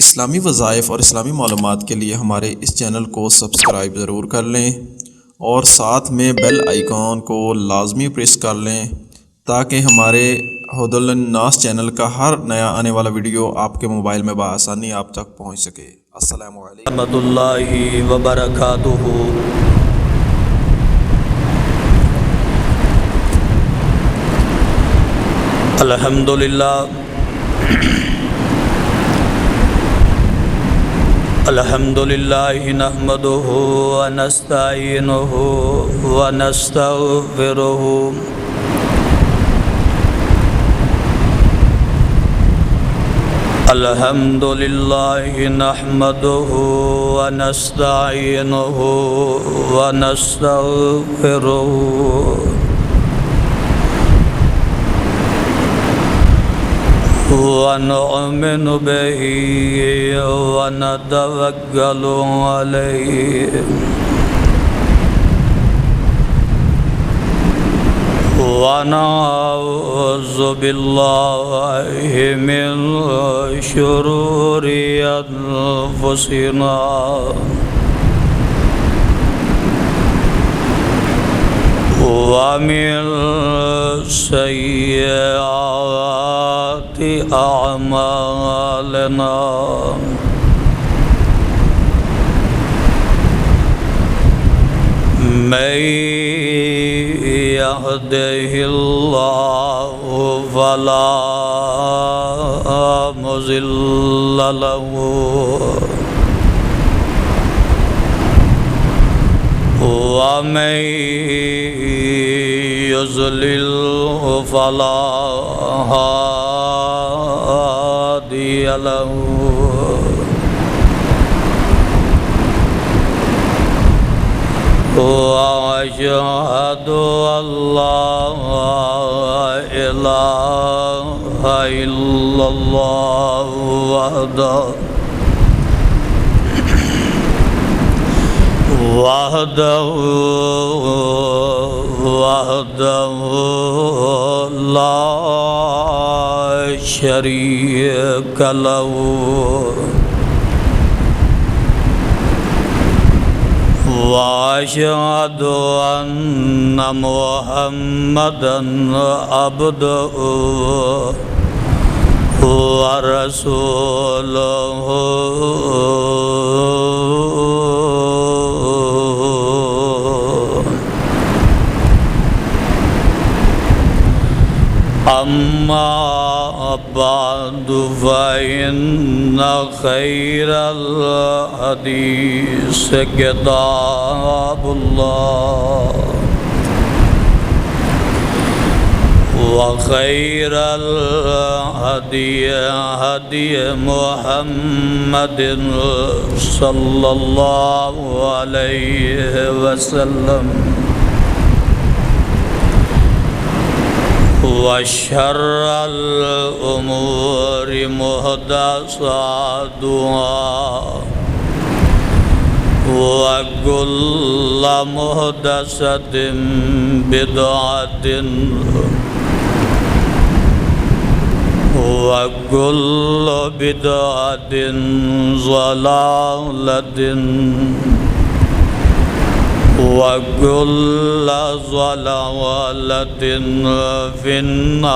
اسلامی وظائف اور اسلامی معلومات کے لیے ہمارے اس چینل کو سبسکرائب ضرور کر لیں اور ساتھ میں بیل آئیکن کو لازمی پریس کر لیں تاکہ ہمارے ہدی للناس چینل کا ہر نیا آنے والا ویڈیو آپ کے موبائل میں بآسانی آپ تک پہنچ سکے۔ السلام علیکم رحمۃ اللہ وبرکاتہ۔ الحمد للہ نحمدہ ونستعینہ ونستغفرہ الحمد للہ نحمدہ ونستعینہ ونستغفرہ ونؤمن به ونتوکل علیہ ونعوذ باللہ من شرور انفسنا ومن سیئات اعمالنا من يهده الله فلا مضل له ومن يضلل فلا هادي له وأشهد أن لا إله إلا الله وحده لا شريك له وأشهد أن محمدًا عبده ورسوله أما بعد فإن خير الحديث كتاب الله وخير الهدي هدي محمد صلى الله عليه وسلم وشر الأمور محدثاتها وكل محدثة بدعة وكل بدعة ضلالة وكل ضلالة في النار۔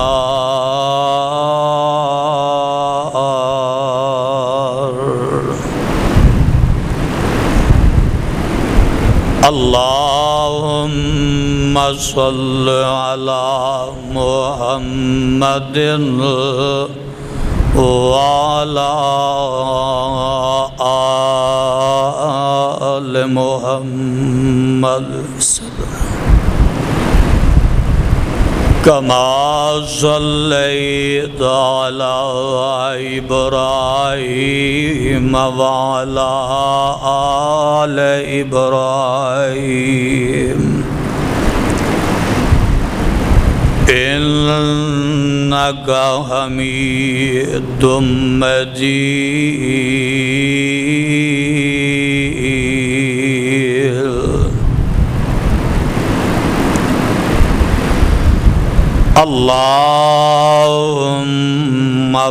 اللهم صل على محمد وعلى آل محمد كما صليت على إبراهيم وعلى آل إبراهيم إنك حميد مجيد۔ اللهم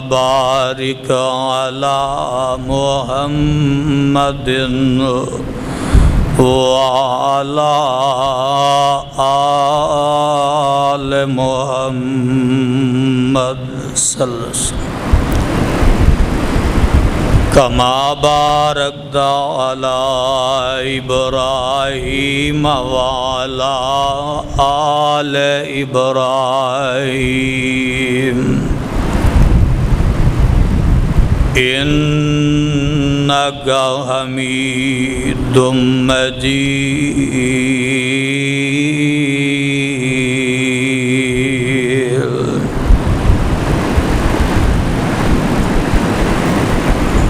بارك وبارك على محمد وعلى آل محمد صلی اللہ علیہ وسلم كما باركت على إبراهيم وعلى آل إبراهيم إنك حميد مجيد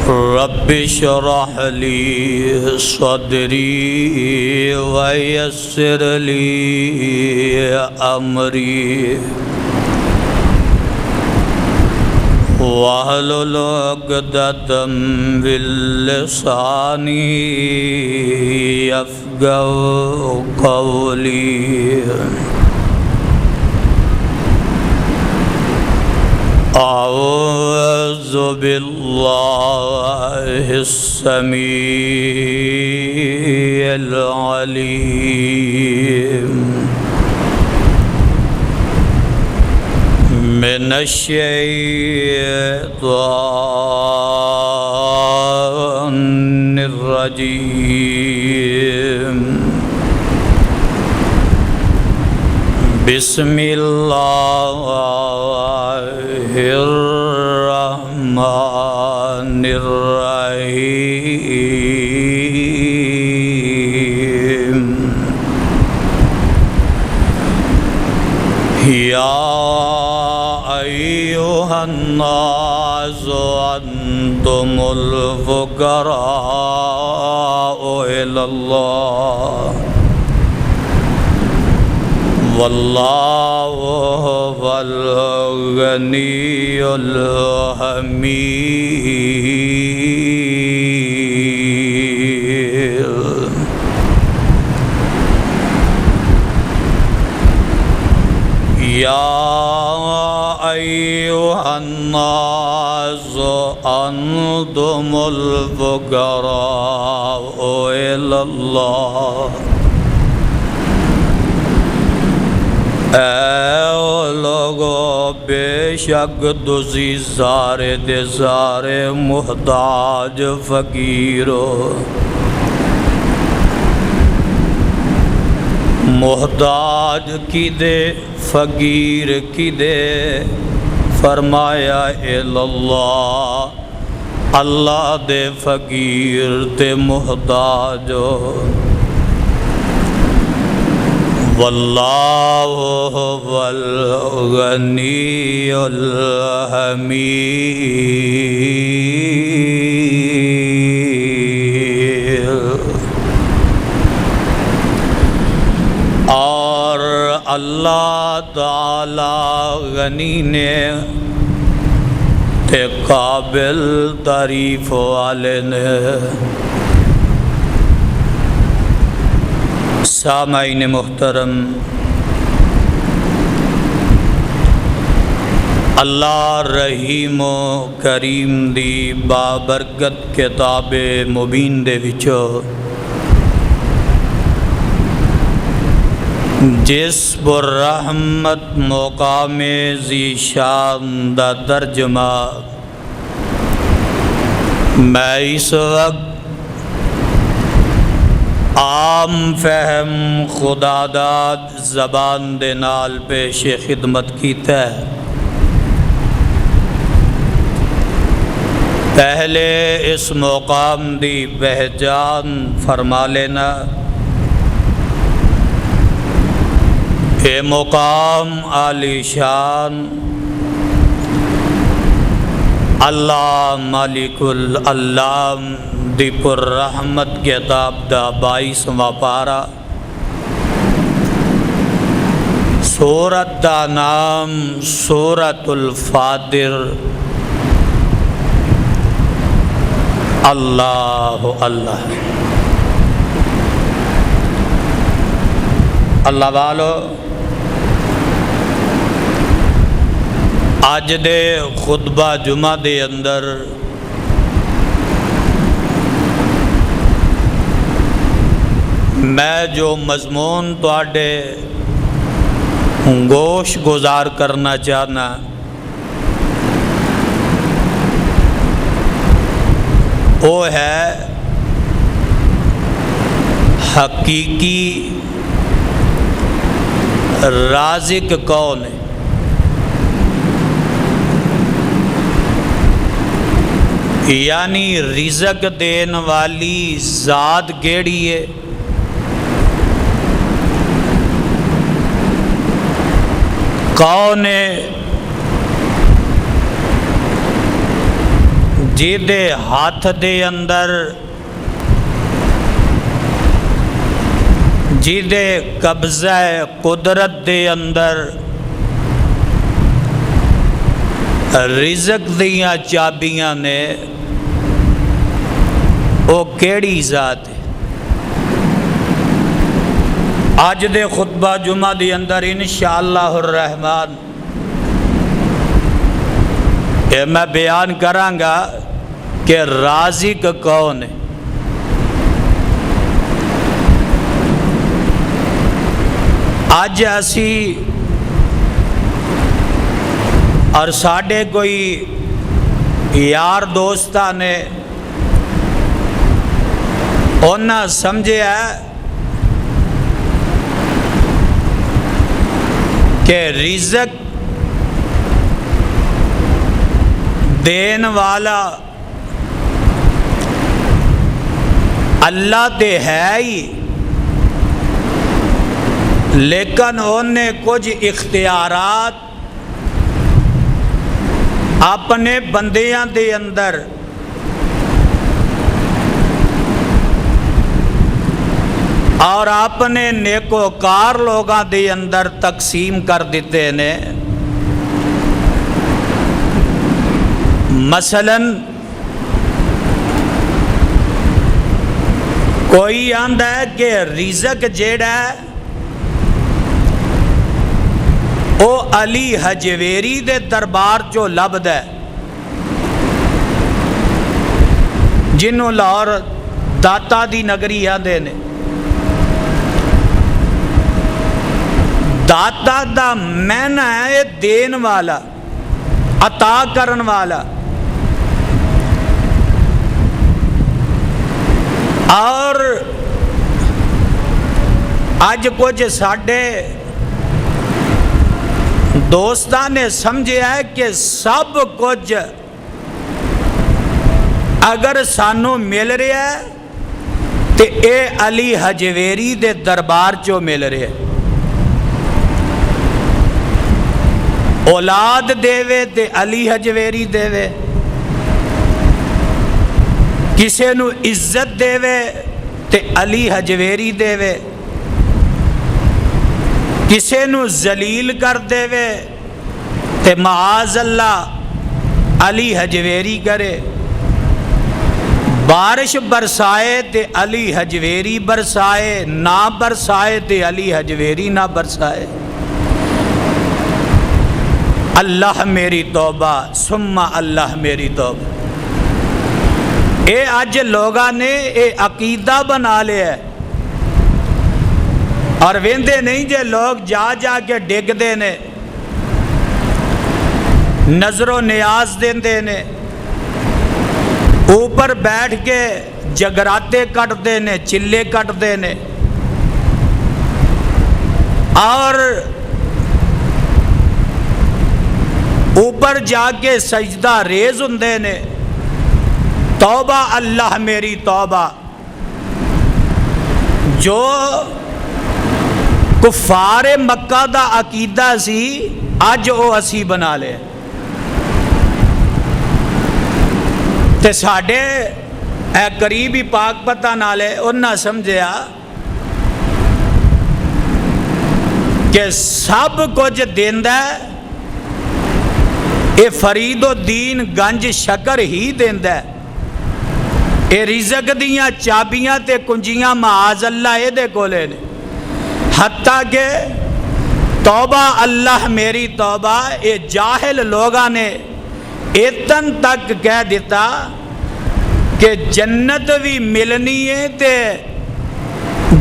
رب اشرح لي صدري ويسر لي أمري واحلل عقدة من لساني يفقهوا قولي أعوذ بالله السميع العليم من الشيطان الرجيم بسم الله الرحمن الرحيم يا أيها الناس أنتم الفقراء إلى الله والله هو الغني الحميد يا أيها الناس أنتم الفقراء إلى الله اے لوگو بے شک تسی سارے دے سارے محتاج فقیرو محتاج کی دے فقیر کی دے فرمایا اللہ اللہ دے فقیر تے محتاجو واللہ هو الغنی الحمید اور اللہ تعالی غنی نے تے قابل تعریف والے نے سامعین محترم اللہ رحیم و کریم دی بابرکت کتاب مبین دے وچو جس پر رحمت مقام ذی شان دا ترجمہ میں اس وقت عام فہم خدا داد زبان دے نال پیش خدمت کیتا ہے پہلے اس مقام دی پہچان فرما لینا اے مقام عالی شان اللہ مالک العلام دی پر رحمت کتاب دا 22واں پارا سورت دا نام سورت الفاتر اللہ اللہ اللہ والو اج دے خطبہ جمعہ دے اندر میں جو مضمون تواڈے گوش گزار کرنا چاہنا وہ ہے حقیقی رازق کون ہے۔ یعنی رزق دین والی ذات کیڑی ہے، کون ہے جیدے ہاتھ دے اندر جیدے قبضہ قدرت دے اندر رزق دیاں چابیاں نے، وہ کیڑی ذات ہے۔ آج دے خطبہ جمعہ دے اندر انشاءاللہ الرحمن یہ میں بیان کراں گا کہ رازق کون ہے۔ آج اسی اور ساڈے کوئی یار دوستاں نے انہاں سمجھیا کہ رزق دین والا اللہ تے ہے ہی، لیکن انہیں کچھ اختیارات اپنے بندیاں دے اندر اور اپنے نیکوکار لوگاں دے اندر تقسیم کر دیتے نے۔ مثلاً کوئی آندا ہے کہ رزق جیڑا ہے او علی حجویری دے دربار چو لبدا ہے، جنہوں لاہور داتا دی نگری آندے نے۔ داتا دا معنی ہے دین والا، عطا کرن والا۔ اور آج کچھ ساڈے دوستاں نے سمجھا ہے کہ سب کچھ اگر سانو مل رہا ہے تے اے علی حجویری دے دربار چو مل رہا ہے۔ اولاد دے تے علی حجویری دے، کسے نو عزت دے تے علی حجویری دے، کسے نو ذلیل کر دے تے معاذ اللہ علی حجویری کرے، بارش برسائے تے علی حجویری برسائے، نہ برسائے تے علی حجویری نہ برسائے۔ اللہ میری توبہ ثم اللہ میری توبہ۔ اے آج لوگاں نے اے عقیدہ بنا لیا ہے، اور ویندے نہیں جے لوگ جا جا کے ڈگ دے نے، نظر و نیاز دیندے نے، اوپر بیٹھ کے جگراتے کٹ دے نے، چلے کٹ دے نے، اور اوپر جا کے سجدہ ریز ہوندے نے۔ توبہ اللہ میری توبہ۔ جو کفار مکہ دا عقیدہ سی اج او اسی بنا لے، تے ساڈے اے قریبی پاک پتہ نالے انہاں سمجھیا کہ سب کچھ دیندا ہے اے فرید الدین گنج شکر ہی دیندا ہے، اے رزق دیاں چابیاں تے کنجیاں معاذ اللہ اے دے کولے نے۔ حتیٰ کہ توبہ اللہ میری توبہ یہ جاہل لوگاں نے اتن تک کہہ دیتا کہ جنت بھی ملنی ہے تے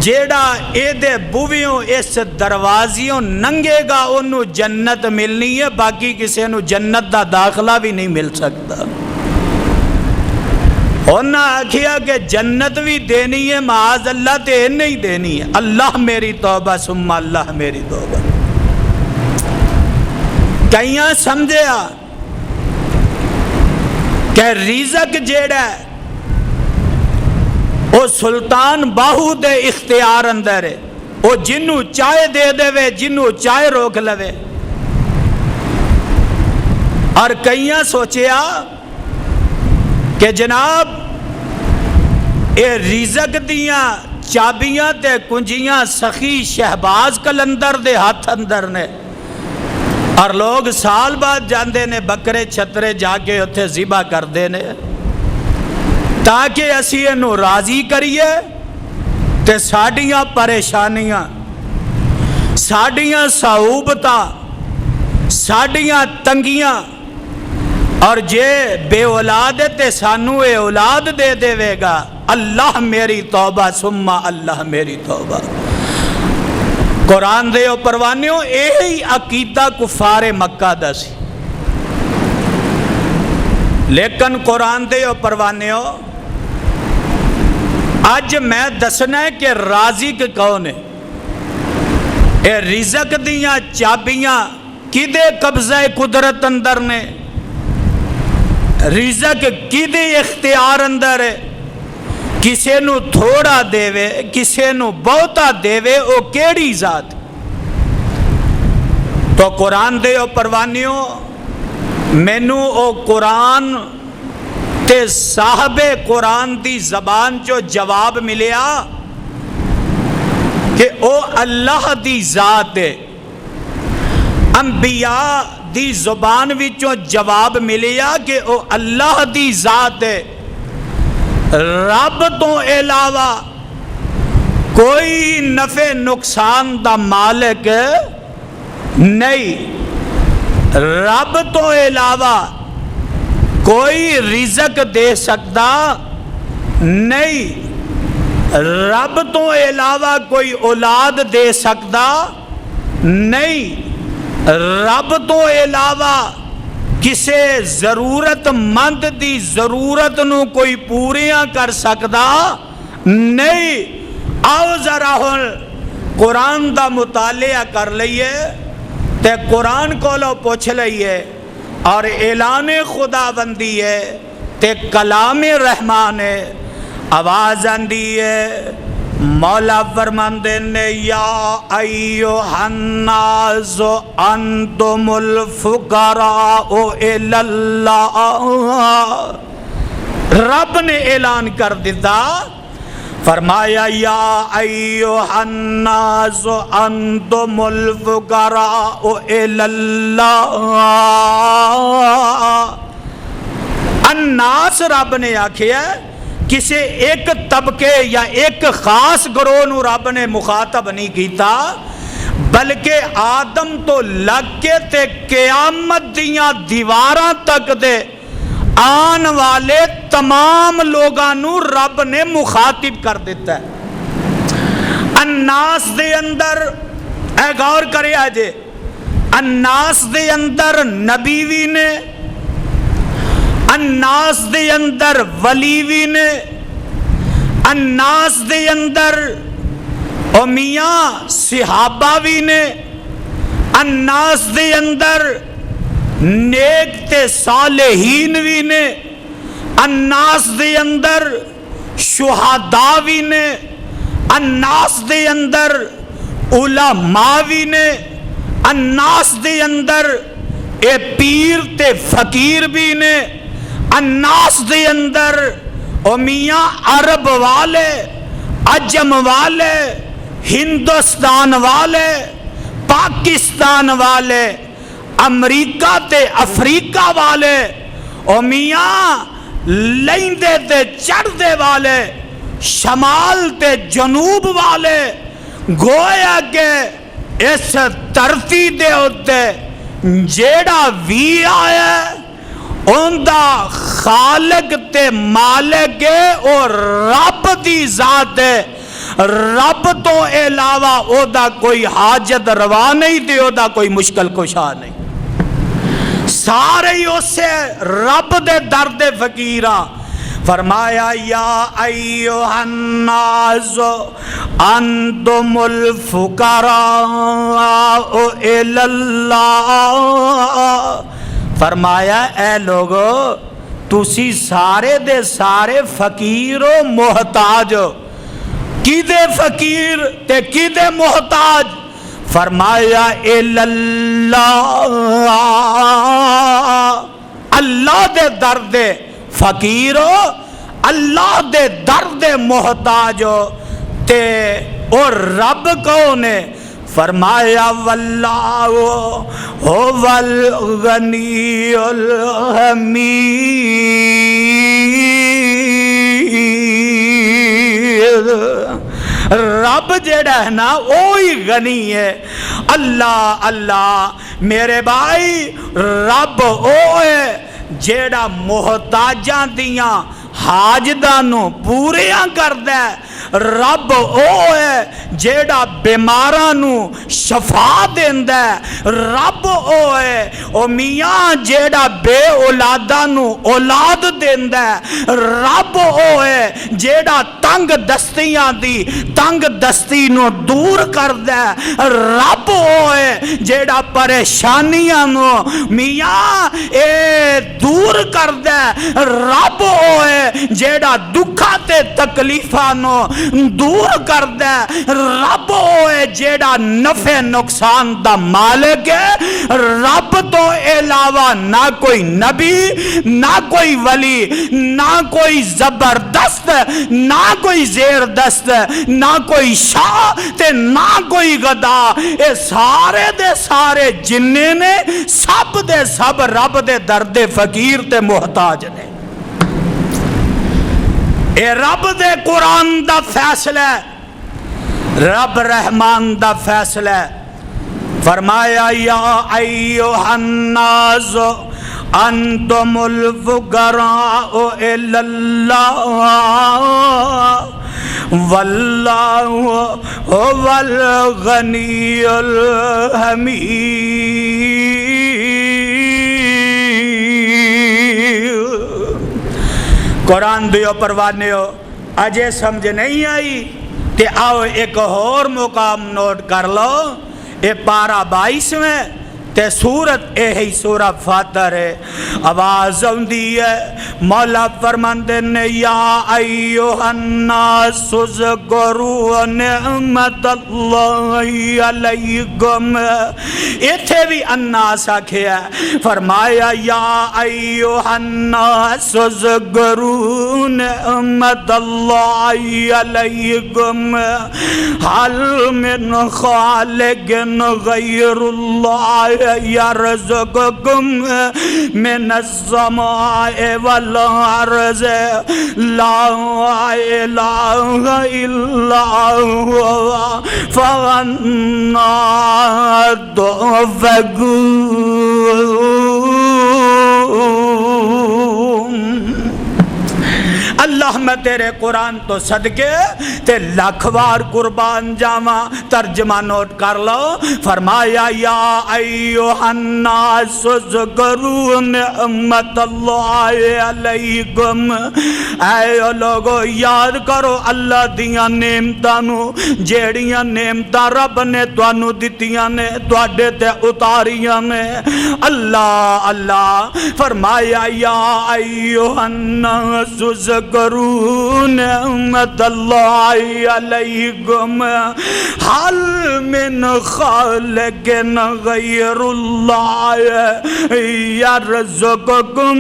جیڑا اے دے بویوں اس دروازیوں ننگے گا انہوں جنت ملنی ہے، باقی کسی نو جنت دا داخلہ بھی نہیں مل سکتا۔ انہاں آکھیا کہ جنت بھی دینی ہے معاذ اللہ تے نہیں دینی ہے، اللہ میری توبہ ثم اللہ میری توبہ۔ کئیاں سمجھیا کہ رزق جیڑا ہے وہ سلطان باہو دے اختیار اندر ہے، وہ جنوں چاہے دے دے وے جنوں چاہے روک لوے۔ اور کئیاں سوچیا کہ جناب اے رزق دیاں چابیاں تے کنجیاں سخی شہباز کلندر دے ہاتھ اندر نے، اور لوگ سال بعد جاندے نے بکرے چھترے جا کے اتھے ذبح کر دے نے تاکہ اسی انہوں راضی کریے تے ساڑیاں پریشانیاں، ساڑیاں صعوبتاں، ساڑیاں تنگیاں، اور جے بے اولاد تے سانو اے اولاد دے دے وے گا، اللہ میری توبہ ثم اللہ میری توبہ۔ قرآن دے او پروانیوں یہی عقیدہ کفار مکہ دا سی، لیکن قرآن دے او پروانیوں آج میں دسنا ہے کہ رازق کون ہے۔ اے رزق دیاں چابیاں کدے قبضہ قدرت اندر نے، رزق کدے اختیار اندر ہے، کسے نو تھوڑا دے وے کسے نو بہتا دے وے او کیڑی ذات۔ تو قرآن دے او پروانیوں مینوں او قرآن تے صاحب قرآن دی زبان جو جواب ملیا کہ او اللہ دی ذات ہے، انبیاء دی زبان وچوں جواب ملیا کہ او اللہ دی ذات ہے، رب تو علاوہ کوئی نفع نقصان دا مالک نہیں، رب تو علاوہ کوئی رزق دے سکتا نہیں، رب تو علاوہ کوئی اولاد دے سکتا نہیں، رب تو علاوہ کسے ضرورت مند دی ضرورت نو کوئی پوریاں کر سکتا نہیں۔ آؤ ذرا ہن قرآن دا مطالعہ کر لئیے تے قرآن کو لو پوچھ لئیے، اور اعلان خدا بندی ہے تے کلام رحمان ہے، آواز آندی ہے مولا فرماندے نے یا ایھا الناس انتم الفقراء الی اللہ، رب نے اعلان کر دیتا، فرمایا یا ایھا الناس انتم الفقراء الی اللہ۔ الناس رب نے آکھیا کسی ایک طبقے یا ایک خاص گروہ نو رب نے مخاطب نہیں کیتا، بلکہ آدم تو لگ کے تے قیامت دیاں دیواراں تک دے آن والے تمام لوگاں نو رب نے مخاطب کر دیتا ہے۔ الناس دے اندر اے غور کرے آجے، الناس دے اندر نبی بھی نے، الناس دے اندر ولی بھی نے، الناس دے اندر میاں صحابہ بھی نے، الناس دے اندر نیک تے صالحین بھی نے، الناس دے اندر شہداء بھی نے، الناس دے اندر علماء بھی نے، الناس دے اندر اے پیر تے فقیر بھی نے، الناس دے اندر میاں عرب والے، عجم والے، ہندوستان والے، پاکستان والے، امریکہ تے افریقہ والے، میاں لیندے تے چڑھدے والے، شمال تے جنوب والے، گویا کہ اس دھرتی دے اُتے جیڑا وی آیا اوندا خالق تے مالک ہے اور رب دی ذات ہے. رب تو علاوہ او دا کوئی حاجت روا نہیں تے او دا کوئی مشکل کشا نہیں. سارے ہی اسے رب دے درد فقیراں. فرمایا یا ایھا الناس انتم الفقراء الی اللہ. فرمایا اے لوگو تسی سارے دے سارے فقیر و محتاج ہو. کی دے فقیر تے کی دے محتاج؟ فرمایا الی اللہ. اللہ دے درد فقیر ہو, اللہ دے درد محتاج ہو. تے اور رب کون ہے؟ فرمایا واللہ هو الغنی الحمید. رب جیڑا ہے نا وہی غنی ہے. اللہ اللہ میرے بھائی رب او ہے جیڑا محتاجاں دیاں حاجتاں نو پوریاں کردا ہے. رب او ہے جیڑا بیماراں نو شفا دیندا ہے. رب او ہے او میاں جیڑا بے اولاداں نو اولاد دیندا ہے. رب او ہے جیڑا تنگ دستیاں دی تنگ دستی نو دور کردا ہے. رب او ہے جیڑا پریشانیاں نو میاں اے دور کردا ہے. رب او ہے جیڑا دکھاں تے تکلیفاں نو دور کردا ہے. رب او ہے جیڑا نفع نقصان دا مالک ہے. رب تو علاوہ نہ کوئی نبی, نہ کوئی ولی, نہ کوئی زبردست, نہ کوئی زیر دست, نہ کوئی شاہ تے نہ کوئی گدا. اے سارے دے سارے جننے نے سب دے سب رب دے درد فقیر تے محتاج نے. اے رب دے قرآن دا فیصلہ ہے, رب رحمان دا فیصلہ ہے. فرمایا یا ایھا الناس انتم الفقراء الی اللہ واللہ هو الغنی الحمید. قرآن دیو پروانے ہو اجے سمجھ نہیں آئی تے آؤ ایک اور مقام نوٹ کر لو. اے پارہ 22 میں تے سورت اے ہی سورہ فاتر ہے. آواز ہوندی ہے مولا فرماندے نے یا ایھا الناس اذکروا نعمت اللہ علیکم. ایتھے بھی الناس آکھیا ہے. فرمایا یا ایھا الناس اذکروا نعمت اللہ علیکم هل من خالق غیر اللہ یرزقکم من السماء والارض لا الہ الا هو فانا تؤفکون. اللہ میں تیرے قرآن تو صدقے تے لاکھ وار قربان جاواں. ترجمہ نوٹ کر لو. فرمایا یا ایھا الناس اذکروا نعمت اللہ علیکم. اے لوگو یاد کرو اللہ دیاں نعمتاں نو جیڑیاں نعمتاں رب نے تانوں دتیاں نے تواڈے تے اتاریاں نے. اللہ اللہ فرمایا یا ایھا الناس اذکروا نعمت اللہ علیکم هل من خالق غیر اللہ یرزقکم.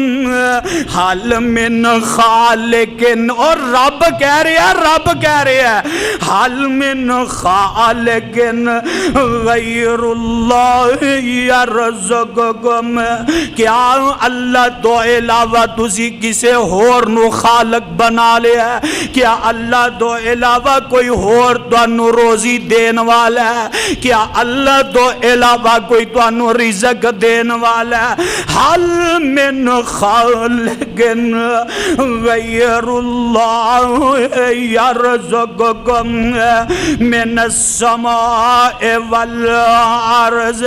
هل من خالق, اور رب کہہ رہے ہیں هل من خالق غیر اللہ یرزقکم. کیا اللہ تو علاوہ تسی کسے ہور نو خالق خالق بنا لیا ہے؟ کیا اللہ تو علاوہ کوئی اور تانوں روزی دین والا ہے؟ کیا اللہ تو علاوہ کوئی تانوں رزق دین والا ہے؟ حل من خالق غیر اللہ یرزقکم من السماء والارض،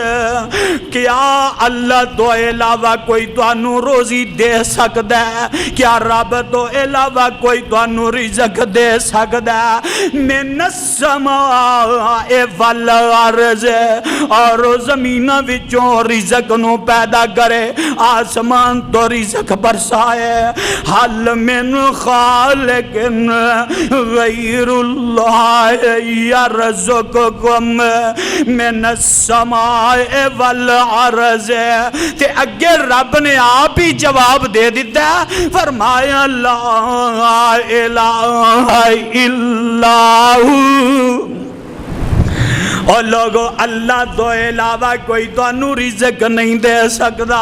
کیا اللہ تو علاوہ کوئی تانوں روزی دے سکتا ہے؟ کیا رب تو علاوہ کوئی تانوں رزق دے سکتا ہے؟ من السماء والارض، اور زمین وچوں رزق نو پیدا کرے، آسمان تو رزق برسائے۔ حل من خالق غیر اللہ یرزقکم من السماء والارض، تے اگے رب نے آپ ہی جواب دے دیتا ہے، فرمایا لا الہ الا ہو۔ اور لوگو اللہ تو علاوہ کوئی تانوں رزق نہیں دے سکتا،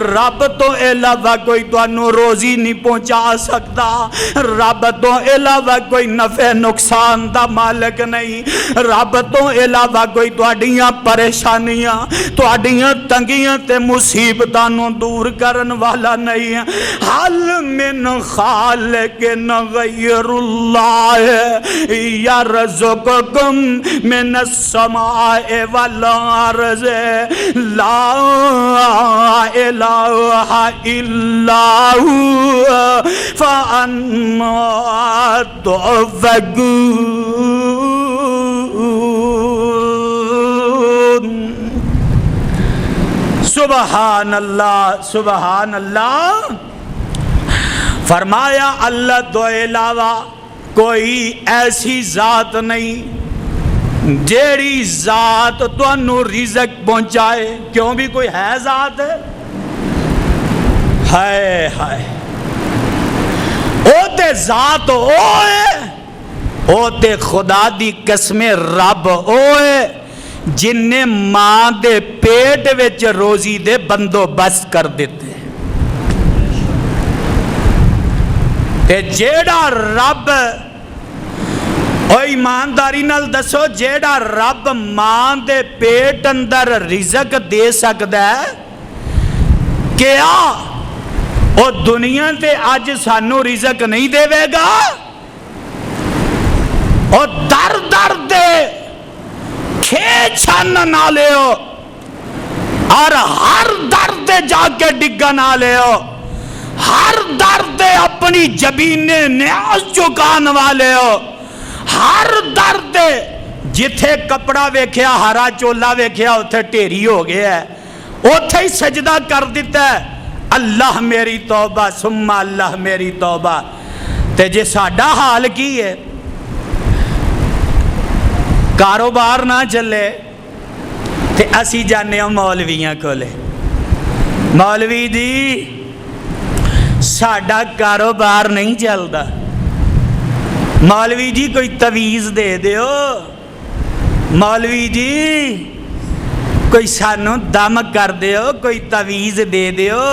رب تو علاوہ کوئی تانوں روزی نہیں پہنچا سکتا، رب تو علاوہ کوئی نفع نقصان دا مالک نہیں، رب تو علاوہ کوئی تواڈیاں پریشانیاں، تواڈیاں تنگیاں تے مصیبتاں نوں دور کرن والا نہیں ہے۔ حل من خالق غیر اللہ یرزقکم من السماء والارض لا الہ الا ہوا فانا تؤفکون۔ سبحان اللہ، سبحان اللہ۔ فرمایا اللہ تو علاوہ کوئی ایسی ذات نہیں جیڑی ذات تانوں رزق پہنچائے۔ کیوں بھی کوئی ہے ذات؟ ہائے ہائے، او تے ذات اوے، او تے خدا دی قسم رب اوے جن نے ماں دے پیٹ وچ روزی دے بندوبست کر دیتے، تے جیڑا رب، او ایمانداری نال دسو، جیڑا رب ماں دے پیٹ اندر رزق دے سکدا ہے، کیا او دنیا تے اج سانو رزق نہیں دے گا؟ او در در دے کھے چھن نہ لیو، اور ہر در دے جا کے ڈگا نہ لیو، ہر در دے اپنی جبین نیاز چکان والے ہو، ہر درد جتھے کپڑا ویکھیا ہرا چولا ویکھیا اتھے ٹیری ہو گیا ہے، اتھے ہی سجدہ کر دیتا ہے اللہ میری توبہ ثم اللہ میری توبہ۔ تے جے ساڈا حال کی ہے، کاروبار نہ چلے تے اسی جانے ہوں مولویاں کولے، مولوی جی ساڈا کاروبار نہیں چلدا، مولوی جی کوئی تویز دے دیو، مولوی جی کوئی سانو دم کر دیو، کوئی تویز دے دیو،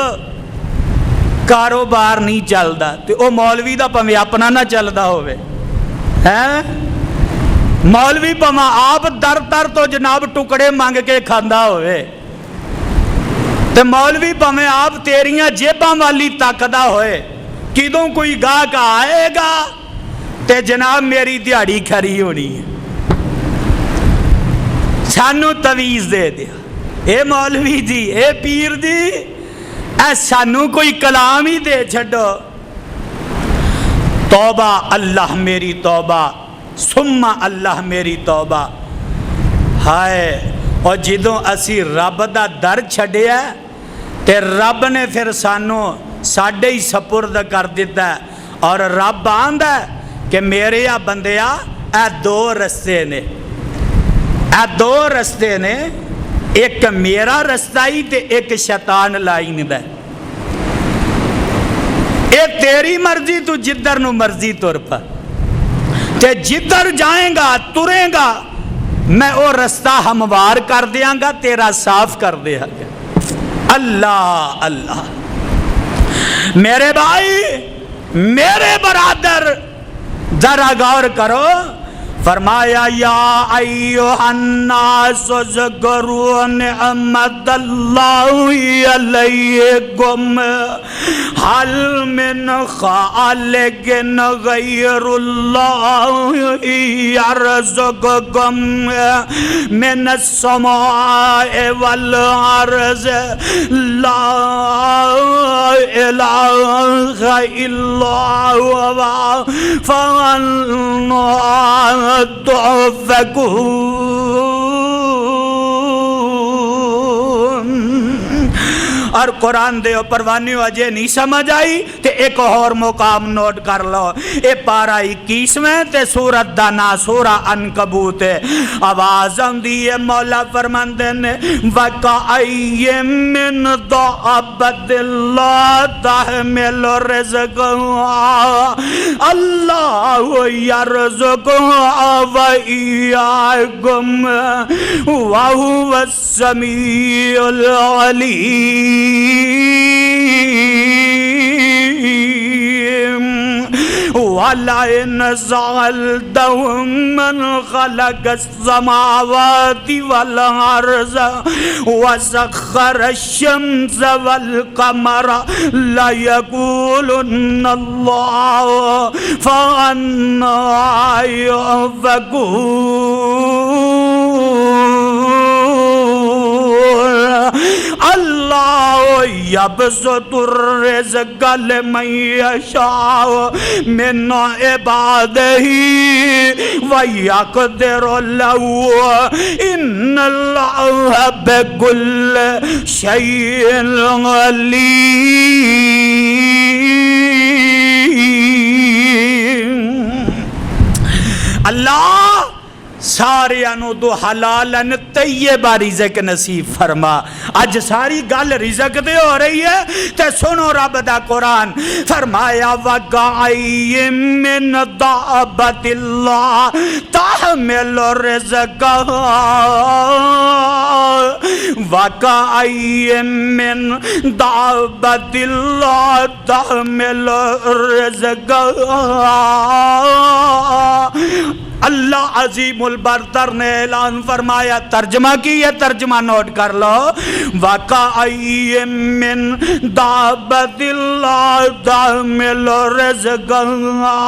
کاروبار نہیں چلدا۔ تے او مولوی دا پویں اپنا نہ چلدا ہوئے، ہیں مولوی پویں آپ در در تو جناب ٹکڑے مانگ کے کھاندا ہوئے، تے مولوی پویں آپ تیریاں جیباں والی تکدا ہوئے، کدوں کوئی گاہک آئے گا تے جناب میری دیہڑی کھری ہونی ہے، سانو تویز دے دیا، اے مولوی جی اے پیر جی اے سانو کوئی کلام ہی دے چھڈو۔ توبہ اللہ میری توبہ ثم اللہ میری توبہ۔ ہائے، اور جدوں اسی رب دا در چھڈیا تے رب نے پھر سانو ساڈے ہی سپرد کر دیتا ہے، اور رب آندا ہے کہ میرے بندیا اے دو رستے نے، اے دو رستے نے، ایک میرا رستہ ہی تے ایک شیطان لائن دا ہے، اے تیری مرضی تو جدھر نو مرضی تر پا، تے جدھر جائیں گا تریں گا میں او رستہ ہموار کر دیاں گا، تیرا صاف کر دیاں گا۔ اللہ اللہ میرے بھائی، میرے برادر ذرا غور کرو، فرمایا یا ایھا الناس اذکروا نعمت اللہ علیکم هل من خالق غیر اللہ یرزقکم من السماء والارض لا الہ الا هو فأنا اور قرآن دے پروانیوں اجے نہیں سمجھ آئی تے ایک اور مقام نوٹ کر لو، اے پارا 21ویں تے سورت دا نا سورہ عنکبوت ہے۔ آواز آندی ہے مولا فرماندے نے وَكَأَيٍّ مِّن دَابَّةٍ لَّا تَحْمِلُ رِزْقَهَا اللَّهُ يَرْزُقُهَا وَإِيَّاكُمْ وَهُوَ السَّمِيعُ الْعَلِيمُ۔ وَلَئِنْ سَأَلْتَهُم مَّنْ خَلَقَ السَّمَاوَاتِ وَالْأَرْضَ وَسَخَّرَ الشَّمْسَ وَالْقَمَرَ لَيَقُولُنَّ اللَّهُ فَأَنَّىٰ يُؤْفَكُونَ۔ اللہ یبسط الرزق لمن یشاء من عبادہ ویقدر له ان اللہ بکل شیء علیم۔ اللہ ساریانو تو حلالن طیبہ رزق نصیب فرما۔ اج ساری گل رزق دے ہو رہی ہے تے سنو رب دا قرآن فرمایا وَكَأَيٍّ مِّن دَابَّةٍ لَّا تَحْمِلُ رِزْقَهَا وَكَأَيٍّ مِّن دَابَّةٍ لَّا تَحْمِلُ رِزْقَهَا۔ اللہ عظیم البرتر نے اعلان فرمایا، ترجمہ کی یہ ترجمہ نوٹ کر لو وَكَأَيٍّ مِّن دَابَّةٍ لَّا تَحْمِلُ رِزْقَهَا،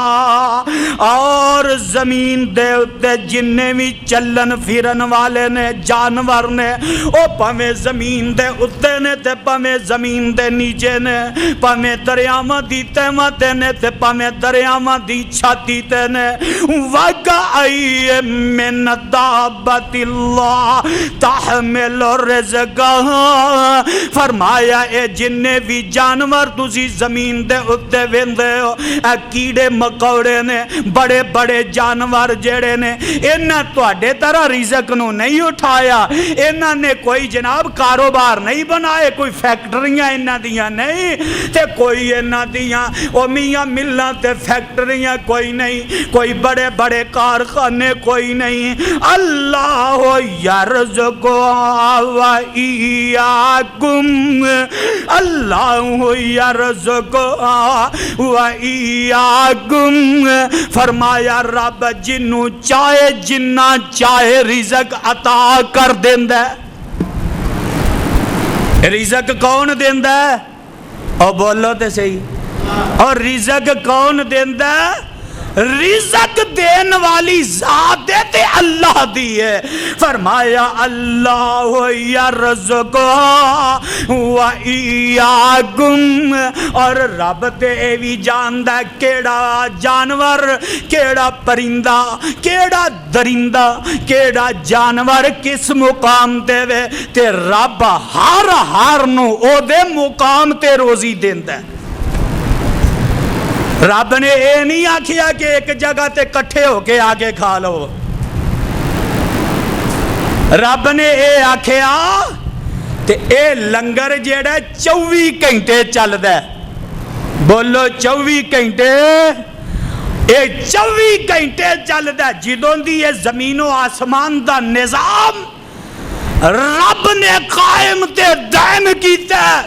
اور زمین دے اتے جننے بھی چلن پھرن والے نے جانور نے او پاویں زمین دے اتے نے تے پاویں زمین دے نیچے نے، پاویں دریاواں دی تہواں تے نے تے پاویں دریاواں دی چھاتی تے نے، وَكَأَيٍّ مِّن دَابَّةٍ لَّا تَحْمِلُ رِزْقَهَا، فرمایا اے جننے بھی جانور تسی زمین دے اتے ویندے ہو، اے کیڑے مکوڑے نے، بڑے بڑے جانور جڑے نے، انہاں تواڈے طرح رزق نو نہیں اٹھایا، انہاں نے کوئی جناب کاروبار نہیں بنائے، کوئی فیکٹریاں انہاں دیاں نہیں تے کوئی انہاں دیاں او میاں ملاں تے فیکٹریاں کوئی نہیں، کوئی بڑے بڑے کارخانے کوئی نہیں۔ اللہ یرزقها وإیاکم، اللہ یرزقها وإیاکم، فرمایا رب جنوں چاہے جنہ چاہے رزق عطا کر دیندا ہے۔ رزق کون دیندا ہے؟ او بولو تے صحیح، اور رزق کون دیندا ہے؟ رزق دین والی ذات تے اللہ دی ہے۔ فرمایا اللہ یرزقها وإیاکم، اور رب تے اے بھی جاندا ہے کیڑا جانور، کیڑا پرندہ، کیڑا درندہ، کیڑا جانور کس مقام تے وے، تے رب ہر نو او دے مقام تے روزی دیندا ہے۔ رب نے اے نہیں آکھیا کہ ایک جگہ تے کٹھے ہو کے آگے کھا لو، رب نے اے آکھیا تے اے لنگر جیڑا 24 گھنٹے چلدا ہے، بولو 24 گھنٹے، اے 24 گھنٹے چلدا ہے۔ جدوں دی اے زمین و آسمان دا نظام رب نے قائم تے دائم کیتا ہے،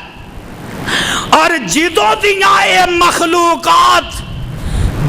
اور جدوں دیاں اے مخلوقات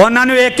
ਉਹਨਾਂ ਨੂੰ 1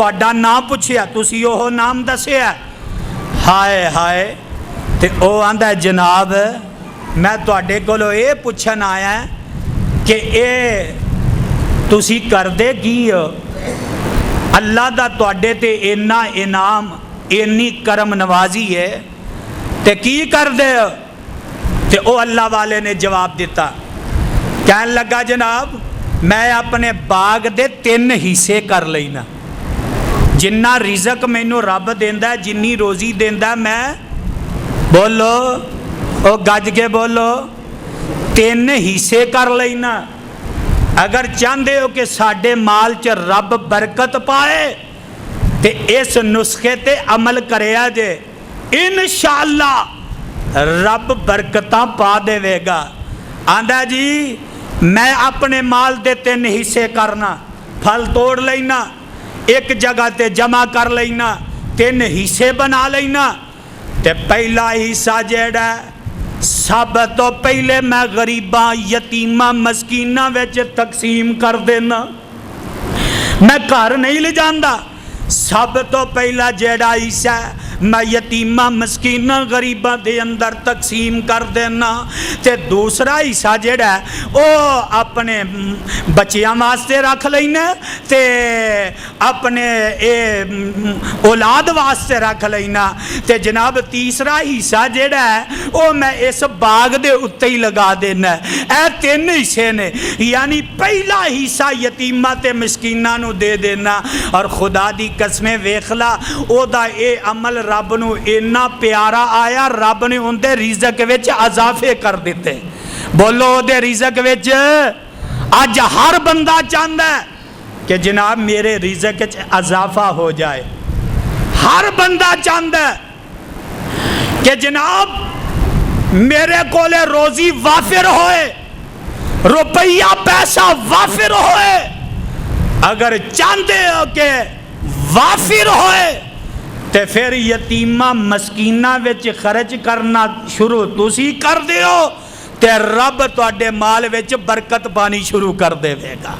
ਤੁਹਾਡਾ ਨਾਮ ਪੁੱਛਿਆ, ਤੁਸੀਂ ਉਹ ਨਾਮ ਦੱਸਿਆ। ਹਾਏ ਹਾਏ। ਤੇ ਉਹ ਆਂਦਾ ਜਨਾਬ ਮੈਂ ਤੁਹਾਡੇ ਕੋਲੋਂ ਇਹ ਪੁੱਛਣ ਆਇਆ ਕਿ ਇਹ ਤੁਸੀਂ ਕਰਦੇ ਕੀ ਹੋ? ਅੱਲਾ ਦਾ ਤੁਹਾਡੇ ਤੇ ਇੰਨਾ ਇਨਾਮ, ਇੰਨੀ ਕਰਮ ਨਵਾਜ਼ੀ ਹੈ, ਤੇ ਕੀ ਕਰਦੇ ਹੋ? ਤੇ ਉਹ ਅੱਲਾ ਵਾਲੇ ਨੇ ਜਵਾਬ ਦਿੱਤਾ, ਕਹਿਣ ਲੱਗਾ ਜਨਾਬ ਮੈਂ ਆਪਣੇ ਬਾਗ ਦੇ 3 ਹਿੱਸੇ ਕਰ ਲੈਣਾ। ਜਿੰਨਾ ਰਿਜ਼ਕ ਮੈਨੂੰ ਰੱਬ ਦਿੰਦਾ, ਜਿੰਨੀ ਰੋਜ਼ੀ ਦਿੰਦਾ, ਮੈਂ ਬੋਲੋ ਉਹ ਗੱਜ ਕੇ ਬੋਲੋ 3 ਹਿੱਸੇ ਕਰ ਲੈਣਾ। ਅਗਰ ਚਾਹੁੰਦੇ ਹੋ ਕਿ ਸਾਡੇ ਮਾਲ 'ਚ ਰੱਬ ਬਰਕਤ ਪਾਏ ਤੇ ਇਸ ਨੁਸਖੇ ਤੇ ਅਮਲ ਕਰਿਆ ਜੇ, ਇਨਸ਼ਾਅੱਲਾ ਰੱਬ ਬਰਕਤਾਂ ਪਾ ਦੇਵੇਗਾ। ਆਂਦਾ ਜੀ ਮੈਂ ਆਪਣੇ ਮਾਲ ਦੇ 3 ਹਿੱਸੇ ਕਰਨਾ, ਫਲ ਤੋੜ ਲੈਣਾ, ਇੱਕ ਜਗ੍ਹਾ ਤੇ ਜਮਾ ਕਰ ਲੈਣਾ, 3 ਹਿੱਸੇ ਬਣਾ ਲੈਣਾ। ਤੇ ਪਹਿਲਾ ਹਿੱਸਾ ਜਿਹੜਾ ਸਭ ਤੋਂ ਪਹਿਲੇ ਮੈਂ ਗਰੀਬਾਂ, ਯਤੀਮਾਂ, ਮਸਕੀਨਾਂ ਵਿੱਚ ਤਕਸੀਮ ਕਰ ਦੇਣਾ। ਮੈਂ ਘਰ ਨਹੀਂ ਲਿਜਾਂਦਾ। ਸਭ ਤੋਂ ਪਹਿਲਾ ਜਿਹੜਾ ਹਿੱਸਾ ਮੈਂ ਯਤੀਮਾਂ, ਮਸਕੀਨਾਂ, ਗਰੀਬਾਂ ਦੇ ਅੰਦਰ ਤਕਸੀਮ ਕਰ ਦੇਣਾ। ਤੇ ਦੂਸਰਾ ਹਿੱਸਾ ਜਿਹੜਾ ਉਹ ਆਪਣੇ ਬੱਚਿਆਂ ਵਾਸਤੇ ਰੱਖ ਲੈਣਾ ਤੇ ਆਪਣੇ ਇਹ ਔਲਾਦ ਵਾਸਤੇ ਰੱਖ ਲੈਣਾ। ਤੇ ਜਨਾਬ ਤੀਸਰਾ ਹਿੱਸਾ ਜਿਹੜਾ ਹੈ ਉਹ ਮੈਂ ਇਸ ਬਾਗ ਦੇ ਉੱਤੇ ਹੀ ਲਗਾ ਦੇਣਾ। ਇਹ 3 ਹਿੱਸੇ ਨੇ, ਯਾਨੀ ਪਹਿਲਾ ਹਿੱਸਾ ਯਤੀਮਾਂ ਤੇ ਮਸਕੀਨਾਂ ਨੂੰ ਦੇ ਦੇਣਾ। ਔਰ ਖੁਦਾ ਦੀ ਕਸਮੇ ਵੇਖ ਲਾ ਉਹਦਾ ਇਹ ਅਮਲ ਰੱਬ ਨੂੰ ਇੰਨਾ ਪਿਆਰਾ ਆਇਆ, ਰੱਬ ਨੇ ਉਹਦੇ ਰਿਜ਼ਕ ਵਿੱਚ ਇਜ਼ਾਫੇ ਕਰ ਦਿੱਤੇ। ਬੋਲੋ ਉਹਦੇ ਰਿਜ਼ਕ ਵਿੱਚ। ਅੱਜ ਹਰ ਬੰਦਾ ਚਾਹੁੰਦਾ کہ جناب میرے رزق اضافہ ہو جائے. ہر بندہ چاہتا ہے کہ جناب میرے کولے روزی وافر ہوئے, روپیہ پیسہ وافر ہوئے. اگر چاہتے ہو کہ وافر ہوئے تے پھر یتیمہ مسکینہ وچ خرچ کرنا شروع تسی کر دیو تے رب تواڈے مال وچ برکت پانی شروع کر دے گا.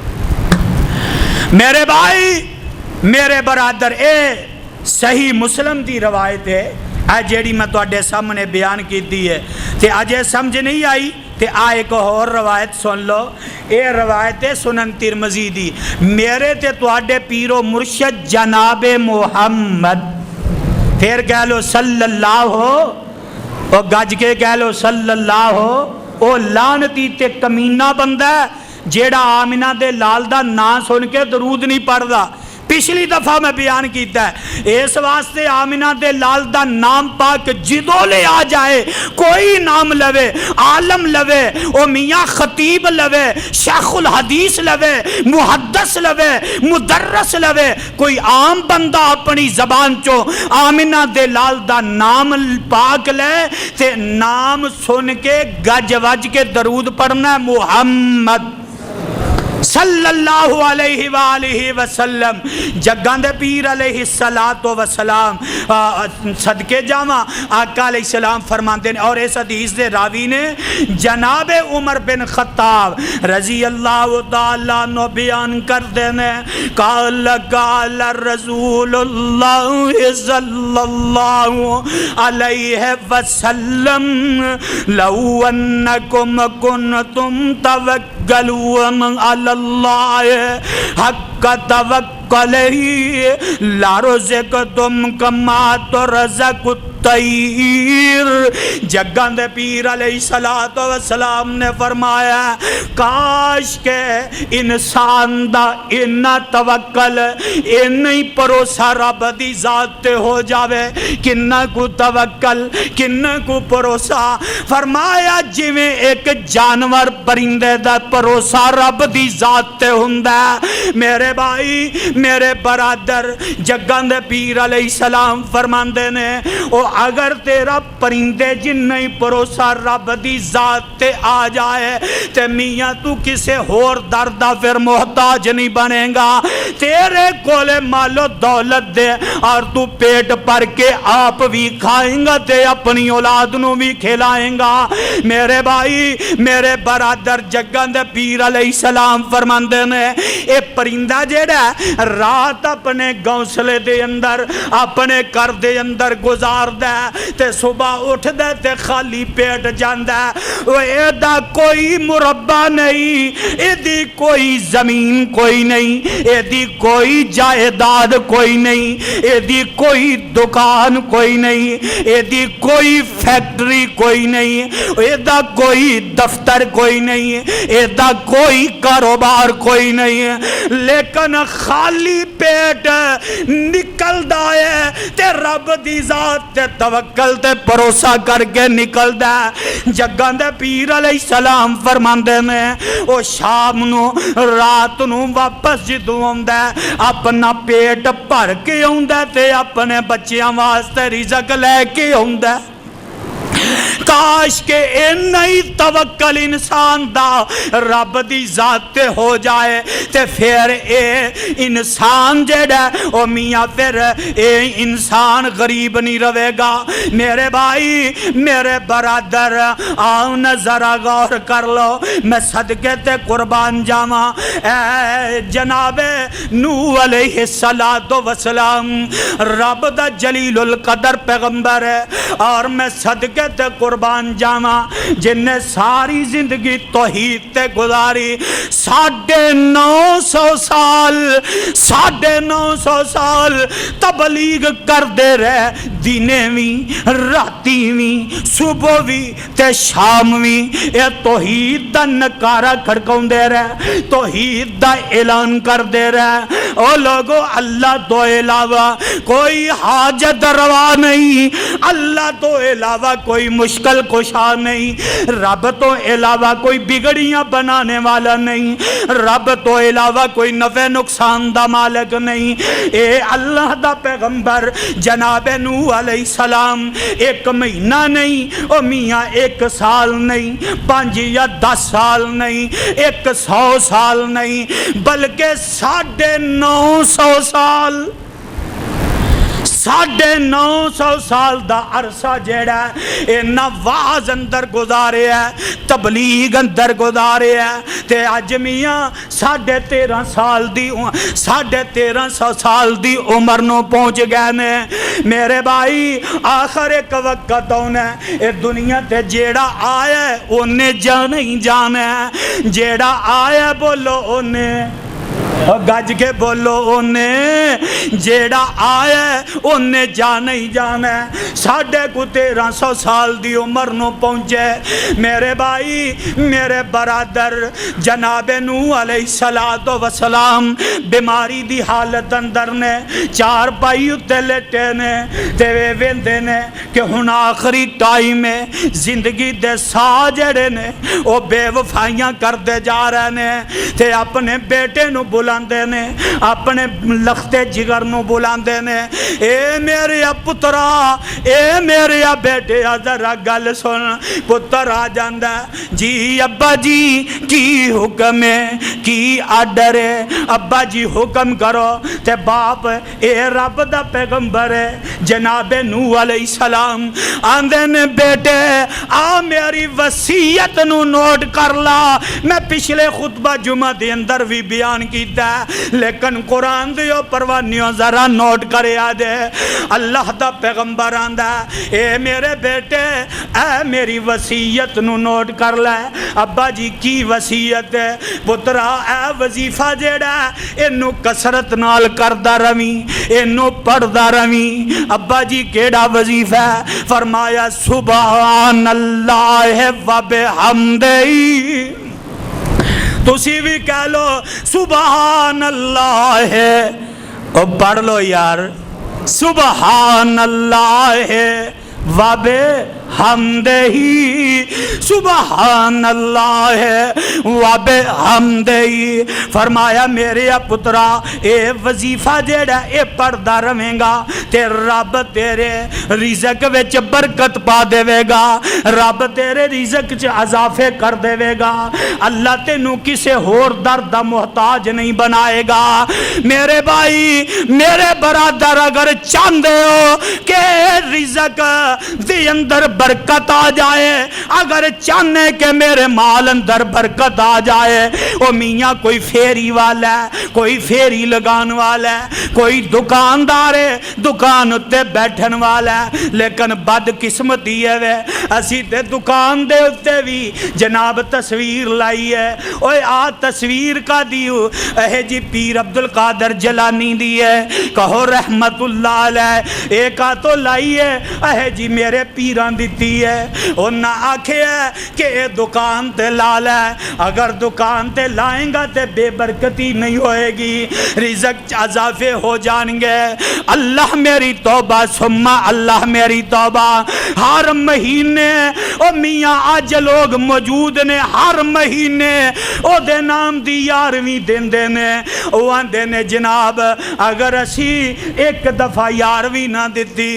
میرے بھائی میرے برادر, اے صحیح مسلم دی روایت ہے, اے جیڑی میں تواڈے سامنے بیان کیتی ہے. تے اجے سمجھ نہیں آئی تے ایک اور روایت سن لو. اے روایت ہے سنن ترمذی دی. میرے تے تواڈے پیر و مرشد جناب محمد, پھر کہہ لو صلی اللہ ہو, اور گج کے کہہ لو صلی اللہ ہو. او لعنتی تے کمینہ بندہ ہے جیڑا آمنہ دے لال دا نام سن کے درود نہیں پڑھ دا. پچھلی دفعہ میں بیان کیتا ہے اس واسطے آمنہ دے لال دا نام پاک جدو لے آ جائے, کوئی نام لوے, عالم لوے, او میاں خطیب لوے, شیخ الحدیث لوے, محدث لوے, مدرس لوے, کوئی عام بندہ اپنی زبان چو آمنہ دے لال دا نام پاک لے تے نام سن کے گج وج کے درود پڑھنا محمد صلی اللہ علیہ وآلہ وسلم. جگان دے پیر علیہ السلام صدقے جامع آقا علیہ السلام فرماندے نے, اور اس حدیث دے راوی نے جناب عمر بن خطاب رضی اللہ تعالیٰ عنہ بیان کر دینے, قال قال رسول اللہ صلی اللہ علیہ وسلم لو انکم کنتم توکلون علی اللہ حق توکلہ لرزقتم کما ترزق الطیر. جگان دے پیر علیہ السلام نے فرمایا کاش کہ انسان دا انہ توکل انہی پروسہ رب دی ذات تے ہو جاوے. کنہ کو توکل کنہ کو پروسہ, فرمایا جویں ایک جانور پرندے دا پروسہ رب دی ذات تے ہوندا. میرے بھائی میرے برادر, جگان دے پیر علیہ السلام فرماندے نے او اگر تیرا پرندے جن ہی بھروسہ رب دی ذات تے آ جائے تے میاں تو کسے ہور دردہ پھر محتاج نہیں بنے گا. تیرے کولے مال و دولت دے اور تو پیٹ پر کے آپ بھی کھائیں گا تے اپنی اولاد نو بھی کھلائیں گا. میرے بھائی میرے برادر جگن دے پیر علیہ السلام فرماندے نے اے پرندہ جیڑا رات اپنے گھونسلے دے اندر اپنے گھر دے اندر گزار دے تے صبح اٹھ دے تے خالی پیٹ جاندا ہے. اے دا کوئی مربع نہیں, اے دی کوئی زمین کوئی نہیں, اے دی کوئی جائیداد کوئی نہیں, اے دی کوئی دکان کوئی نہیں, اے دی کوئی فیکٹری کوئی نہیں, اے دا کوئی دفتر کوئی نہیں, اے دا کوئی کاروبار کوئی نہیں, لیکن خالی پیٹ نکل دائے تے رب دی ذات تے توکل تے بھروسہ کر کے نکل دا. جگاں دے پیر علیہ السلام فرماندے نے او شام نو رات نو واپس جدوں آندا اپنا پیٹ بھر کے آندا تے اپنے بچیاں واسطے رزق لے کے آندا. کاش کہ نئی توکل انسان دا رب دی ذات تے ہو جائے تے پھر اے انسان جڑا او میاں پھر اے انسان غریب نہیں رہے گا. میرے بھائی میرے برادر آؤ نہ ذرا غور کر لو, میں صدقے تے قربان جاواں. اے جناب نوح علیہ السلام رب دا جلیل القدر پیغمبر ہے اور میں صدقے تے قربان جاواں جن نے ساری زندگی توحید تے گزاری. 950 سال تبلیغ کر دے رہے, دینے وی راتی وی صبح وی تے شام وی اے توحید دا نکارہ کھڑکاؤں دے رہے, توحید دا اعلان کر دے رہے. او لوگو اللہ تو علاوہ کوئی حاجت روا نہیں, اللہ تو علاوہ کوئی مشکل کشا نہیں, رب تو علاوہ کوئی بگڑیاں بنانے والا نہیں, رب تو علاوہ کوئی نفع نقصان دا مالک نہیں. اے اللہ دا پیغمبر جناب نوح علیہ السلام 1 مہینہ نہیں او میاں 1 سال نہیں, 5 یا 10 سال نہیں, 100 سال نہیں, بلکہ 950 سال 950 سال دا عرصہ جیڑا ہے اینا واز اندر گزارے ہے, تبلیغ اندر گزارے ہے تے اج میاں 13.5 سال دی 1350 سال دی عمر نو پہنچ گئے نے. میرے بھائی آخر ایک وقت ہونا ہے اے دنیا تے جیڑا آیا ہے انہیں جانا ہی جانا ہے, جیڑا آیا ہے بولو انہیں گج کے بولو انہیں, جیڑا آیا ہے انہیں جانا ہی جانا ہے. 1350 سال دی عمر نو پہنچے. میرے بھائی میرے برادر جناب نوح علیہ السلام بیماری دی حالت اندر نے, 4 پائی اتے لیٹے نے تے ویندے نے کہ ہن آخری ٹائم ہے, زندگی دے ساہ جڑے نے او بے وفائیاں کر دے جا رہے نے تے اپنے بیٹے نو بلاندے نے, اپنے لختے جگر نو بلاندے نے, اے میرے پترا اے میرے بیٹے ذرا گل سن. پتر آ جاندا جی ابا جی کی حکم ہے کی آرڈر ہے, ابا جی حکم کرو. تے باپ اے رب دا پیغمبر ہے جناب نوح علیہ السلام آندے نے بیٹے آ میری وصیت نو نوٹ کر لا. میں پچھلے خطبہ جمعہ دے اندر بھی بیان کیتا ہے لیکن قرآن دیو پروانیوں ذرا نوٹ کرے آدھے. اللہ دا پیغمبر آندہ اے میرے بیٹے اے میری وصیت نو نوٹ کر لے. ابا جی کی وصیت ہے پترا اے وظیفہ جیڑا انو کسرت نال کردہ روی انو پڑھدہ روی. ابا جی کیڑا وظیفہ ہے؟ فرمایا سبحان اللہ و بحمدہی. تسی بھی کہہ لو سبحان اللہ ہے, او پڑھ لو یار سبحان اللہ ہے و بحمدہی, سبحان اللہ ہے و بحمدہی. فرمایا میرے پترا اے وظیفہ جیڑا اے پڑھدا رہیں گا تے رب تیرے رزق وچ برکت پا دے گا، رب تیرے رزق چ اضافے کر دے گا، اللہ تینوں کسے ہور درد دا محتاج نہیں بنائے گا۔ میرے بھائی میرے برادر اگر چاہتے ہو کہ رزق دی اندر برکت آ جائے، اگر چاہنے کہ میرے مال اندر برکت آ جائے، او میاں کوئی پھیری والا ہے، کوئی پھیری لگان والا ہے، کوئی دکاندار ہے، دکان اتے بیٹھن والا ہے، لیکن بد قسمتی ہے وے اسی تے دکان دے اتے بھی جناب تصویر لائی ہے۔ اوے آ تصویر کا دیو اے جی پیر عبدالقادر جیلانی دی ہے، کہو رحمت اللہ علیہ، ایک تو لائی ہے اے جی میرے پیران دیتی ہے، انہاں آکھے ہے کہ اے دکان تے لا لے، اگر دکان تے لائیں گا تے بے برکتی نہیں ہوئے گی، رزق اضافے ہو جائیں گے۔ اللہ میری توبہ سما اللہ میری توبہ، ہر مہینے او میاں آج لوگ موجود نے ہر مہینے او دے نام دی 11ویں دن دینے، او آندے نے جناب اگر اسی ایک دفعہ 11ویں نہ دیتی،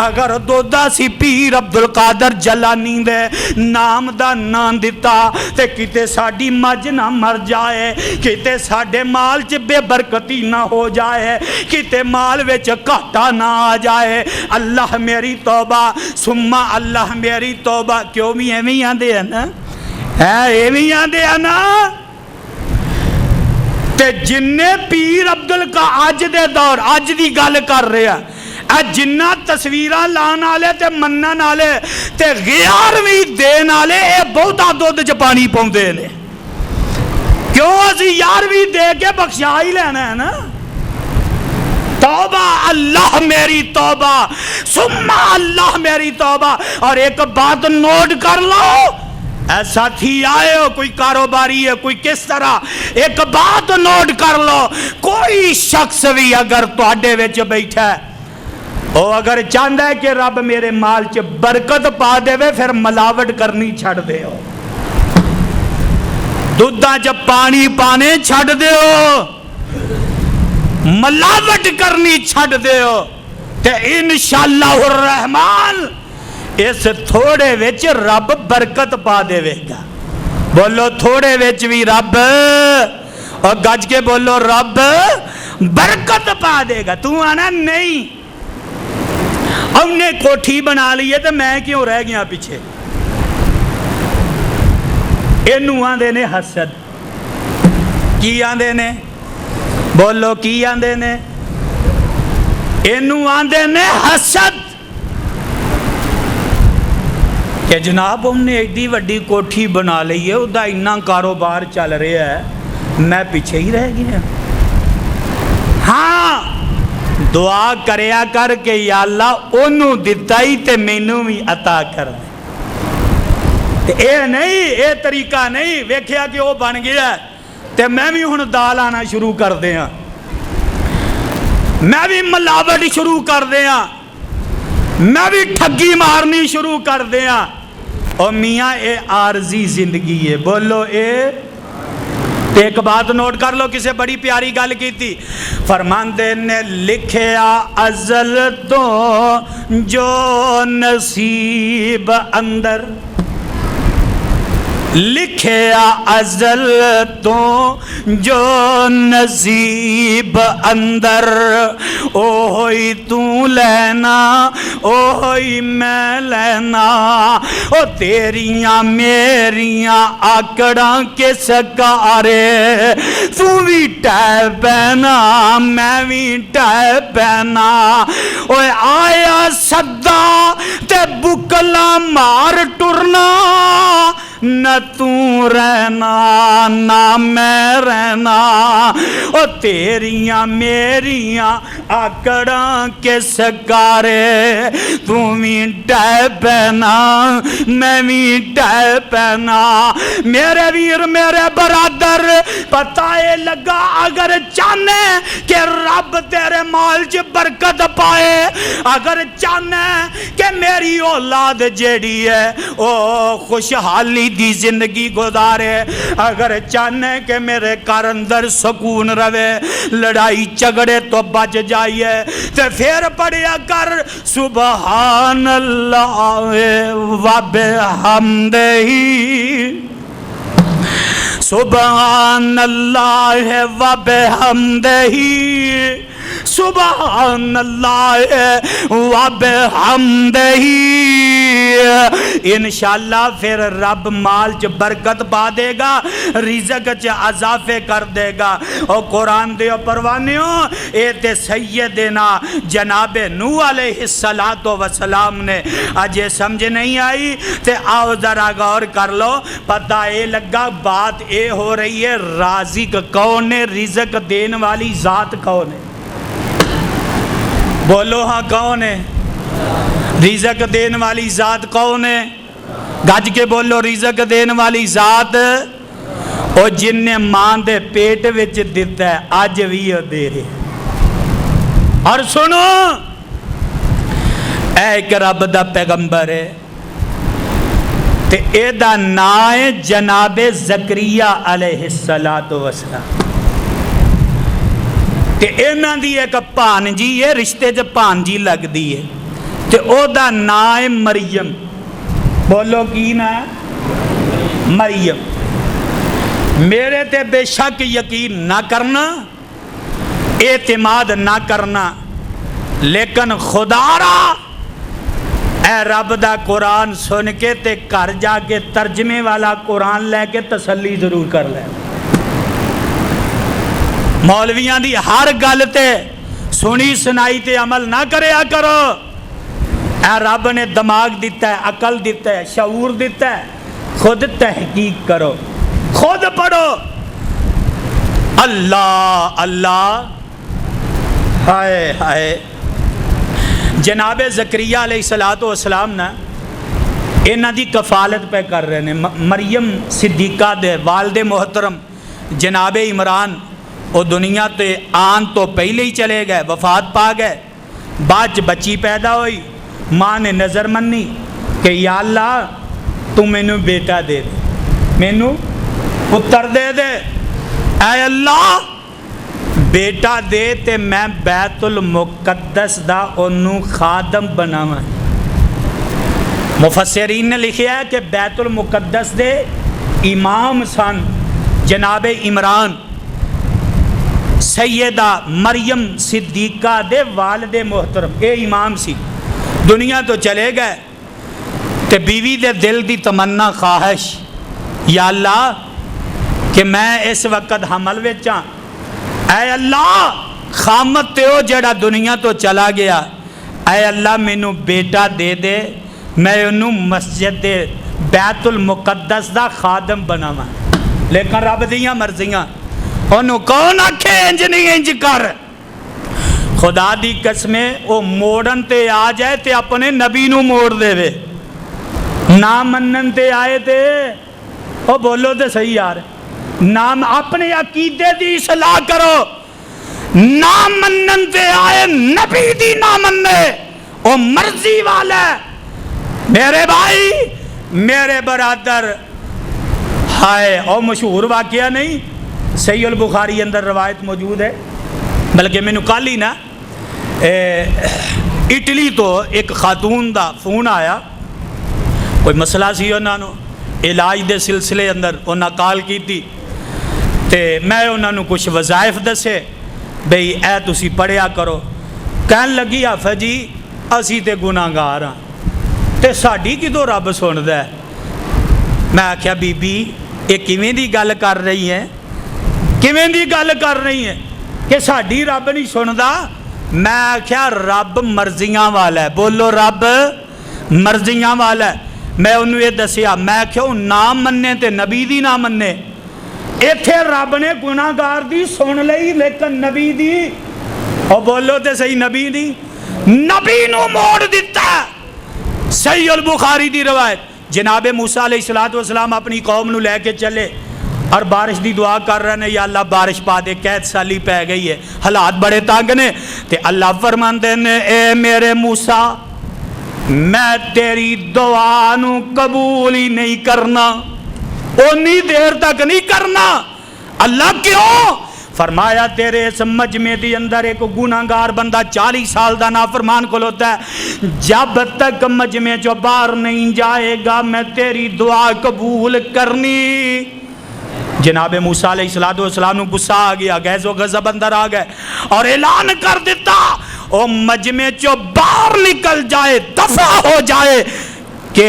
اگر دو سی پیر عبدالقادر جیلانی دے نام دا نام دیتا تے کتے ساڑی مجھ نہ مر جائے، کتے ساڑے مال چ بے برکتی نہ ہو جائے، کتے مال وچ کھاٹا نہ آ جائے۔ اللہ میری توبہ سما اللہ میری توبہ، کیوں بھی ایویں آندے ہیں نا، ایویں آندے ہیں نا، تے جننے پیر عبدالقا اج دے دور اج دی گل کر رہے ہیں، جنہ تصویران لان آلے تے منن آلے تے 11ویں دین آلے اے بہتا دودھ چ پانی پاؤندے نے، کیوں اسی 11ویں دے کے بخشا ہی لینا ہے نا۔ توبہ اللہ میری توبہ سما اللہ میری توبہ۔ اور ایک بات نوٹ کر لو، ایسا تھی آئے ہو کوئی کاروباری ہے کوئی کس طرح، ایک بات نوٹ کر لو، کوئی شخص بھی اگر تواڈے وچ بیٹھا ہے او اگر چاہتا ہے کہ رب میرے مال چ برکت پا دے وے، پھر ملاوٹ کرنی چھڑ دے ہو، دودھا چ پانی پانے چھڑ دے ہو، ملاوٹ کرنی چھڑ دے ہو، تے انشاءاللہ الرحمن اس تھوڑے وچ رب برکت پا دے وے گا۔ بولو تھوڑے وچ بھی رب، اور گج کے بولو رب برکت پا دے گا۔ تو آنا نہیں ہم نے کوٹھی بنا لی ہے تو میں کیوں رہ گیا پیچھے، اینو آندے نے حسد، کی آندے نے بولو کی آندے نے، اینو آندے نے حسد، کہ جناب ہم نے ایڈی وڈی کوٹھی بنا لی ہے، ادا اتنا کاروبار چل رہا ہے، میں پیچھے ہی رہ گیا۔ ہاں دعا کریا کر کے یا اللہ انہوں دیتا ہی تے مینوں بھی عطا کر دے، اے نہیں اے طریقہ نہیں ویکھیا کہ وہ بن گیا تے میں بھی ہن دال آنا شروع کر دیاں، میں بھی ملاوٹ شروع کر دیاں، میں بھی ٹھگی مارنی شروع کر دیاں۔ اور میاں اے عارضی زندگی ہے، بولو اے۔ ایک بات نوٹ کر لو، کسے بڑی پیاری گل کی تھی، فرماندے نے لکھیا ازل تو جو نصیب اندر، لکھیا ازل تو جو نصیب اندر، اوہی تو لینا اوہی میں لینا، او تیریاں میریاں آکڑاں کے سکارے، تو بھی ٹائے پینا میں بھی ٹائے پینا، اوے آیا صدا تے بکلا مار ٹرنا، نہ تو رہنا نہ میں رہنا، او تیریاں میریاں آکڑاں کے سکارے، تو بھی ٹائے پینا میں بھی ٹائے پینا۔ میرے ویر میرے برادر پتہ اے لگا اگر چاہنے کہ رب تیرے مال چ برکت پائے، اگر چاہنے کہ میری اولاد جیڑی ہے او خوشحالی دی زندگی گزارے، اگر چاہنے کہ میرے گھر اندر سکون رہے، لڑائی جھگڑے تو بچ جائیے، تے پھر پڑھیا کر سبحان اللہ و بحمدہ، سبحان اللہ و بحمدہ، سبحان اللہ و بحمدہ۔ انشاءاللہ پھر رب مال چ برکت پا دے گا، رزق چ اضافے کر دے گا۔ اور قرآن دے پروانیوں اے تے سیدنا جناب نوح علیہ السلام نے اجے سمجھ نہیں آئی تے آؤ ذرا غور کر لو، پتہ اے لگا بات اے ہو رہی ہے رازق کون ہے، رزق دین والی ذات کون ہے؟ بولو ہاں کون ہے؟ رزق دین والی ذات کون ہے؟ گج کے بولو، رزق دین والی ذات او جن نے ماں دے پیٹ وچ دیتا ہے آج بھی دے رہے۔ اور سنو، اے ایک رب دا پیغمبر ہے تے اے دا نام ہے جناب زکریا علیہ السلام، تے اینا دی ایک پانجی ہے، رشتے جو پانجی لگ دی ہے، تے او دا نام ہے مریم۔ بولو کی نا مریم۔ میرے تے بے شک یقین نہ کرنا، اعتماد نہ کرنا، لیکن خدا را اے رب دا قرآن سن کے تے گھر جا کے ترجمے والا قرآن لے کے تسلی ضرور کر لے۔ مولویاں دی ہر گل تے سنی سنائی تے عمل نہ کریا کرو۔ اے رب نے دماغ دیتا ہے، عقل دیتا ہے، شعور دیتا ہے، خود تحقیق کرو، خود پڑھو۔ اللہ اللہ، ہائے ہائے۔ جناب زکریا علیہ السلام نا انہاں دی کفالت پہ کر رہے ہیں۔ مریم صدیقہ دے والد محترم جناب عمران وہ دنیا تے آن تو پہلے ہی چلے گئے، وفات پا گئے۔ بعد بچی پیدا ہوئی، ماں نے نظر منی کہ یا اللہ تو مینوں بیٹا دے دے، مینوں پتر دے دے، اے اللہ بیٹا دے تے میں بیت المقدس دا انہوں خادم بناواں۔ مفسرین نے لکھیا ہے کہ بیت المقدس دے امام سن جناب عمران، سیدہ مریم صدیقہ دے والد محترم، اے امام سی۔ دنیا تو چلے گئے تے بیوی دے دل دی تمنا خواہش، یا اللہ کہ میں اس وقت حمل وچاں، اے اللہ خامت تے او جڑا دنیا تو چلا گیا، اے اللہ مینوں بیٹا دے دے، میں انہوں مسجد دے بیت المقدس دا خادم بناواں۔ لیکن رب دیاں مرضیاں انہوں کون آکھے انج نہیں انج کر؟ خدا دی قسمیں او موڑن تے آ جائے تے اپنے نبی نو موڑ دے وے، نہ منن تے آئے تے او بولو تے صحیح یار، نام اپنے عقیدے دی اصلاح کرو، نہ منن تے آئے نبی دی نہ مننے او مرضی والا ہے۔ میرے بھائی میرے برادر، ہائے او مشہور واقعہ نہیں، صحیح البخاری اندر روایت موجود ہے، بلکہ میں نے کل ہی نا اٹلی تو ایک خاتون دا فون آیا، کوئی مسئلہ سی انہوں نے علاج دے سلسلے اندر انہوں کال کی تھی، تے میں انہوں نے کچھ وظائف دسے بھئی اے تسی پڑھیا کرو۔ کہن لگی آفا جی اسی تے گناہگار ہاں تے ساڈی کدوں رب سندا ہے؟ میں آکھیا بی بی یہ کیویں دی گل کر رہی ہے، کیویں دی گل کر رہی ہے کہ ساڈی رب نہیں سندا؟ میں آکھیا رب مرضیاں والا ہے، بولو رب مرضیاں والا ہے۔ میں انہوں یہ دسیا، میں آکھیا نہ مننے تے نبی دی نہ مننے، ایتھے رب نے گناہگار دی سن لئی لیکن نبی دی، اور بولو تے صحیح نبی دی، نبی نو موڑ دیتا ہے۔ صحیح البخاری دی روایت، جناب موسیٰ علیہ السلام اپنی قوم نو لے کے چلے، اور بارش دی دعا کر رہے ہیں، یا اللہ بارش پا دے، قید سالی پہ گئی ہے، حالات بڑے تنگ نے، تے اللہ فرماندے نے اے میرے موسیٰ میں تیری دعا نو قبول ہی نہیں کرنا، اونی دیر تک نہیں کرنا۔ اللہ کیوں؟ فرمایا تیرے اس مجمع دی اندر ایک گناہگار بندہ 40 سال دا نافرمان کھلوتا ہے، جب تک مجمع جو باہر نہیں جائے گا میں تیری دعا قبول کرنی۔ جناب موسیٰ علیہ السلام نو غصہ آ گیا، غیظ و غضب اندر آ گئے اور اعلان کر دیتا او مجمع چو باہر نکل جائے، دفع ہو جائے کہ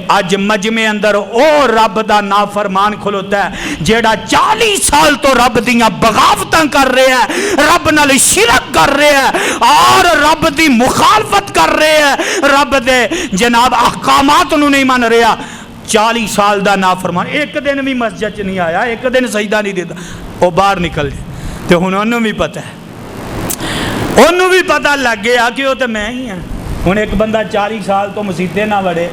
اج مجمع اندر او رب دا نافرمان کھلوتا ہے جیڑا 40 سال تو رب دیاں بغاوتاں کر رہے ہیں، رب نال شرک کر رہے ہیں اور رب دی مخالفت کر رہے ہیں، رب دے جناب احکامات نو نہیں مان رہا۔ 40 سال دا نافرمان ایک دن بھی مسجد نہیں آیا، ایک دن سجدہ نہیں دیتا، وہ باہر نکل جائے تو انہوں بھی پتہ ہے، انہوں بھی پتہ لگ گیا کہ وہ تو میں ہی ہوں۔ ہن ایک بندہ 40 سال تو مسیتے نہ وڑے،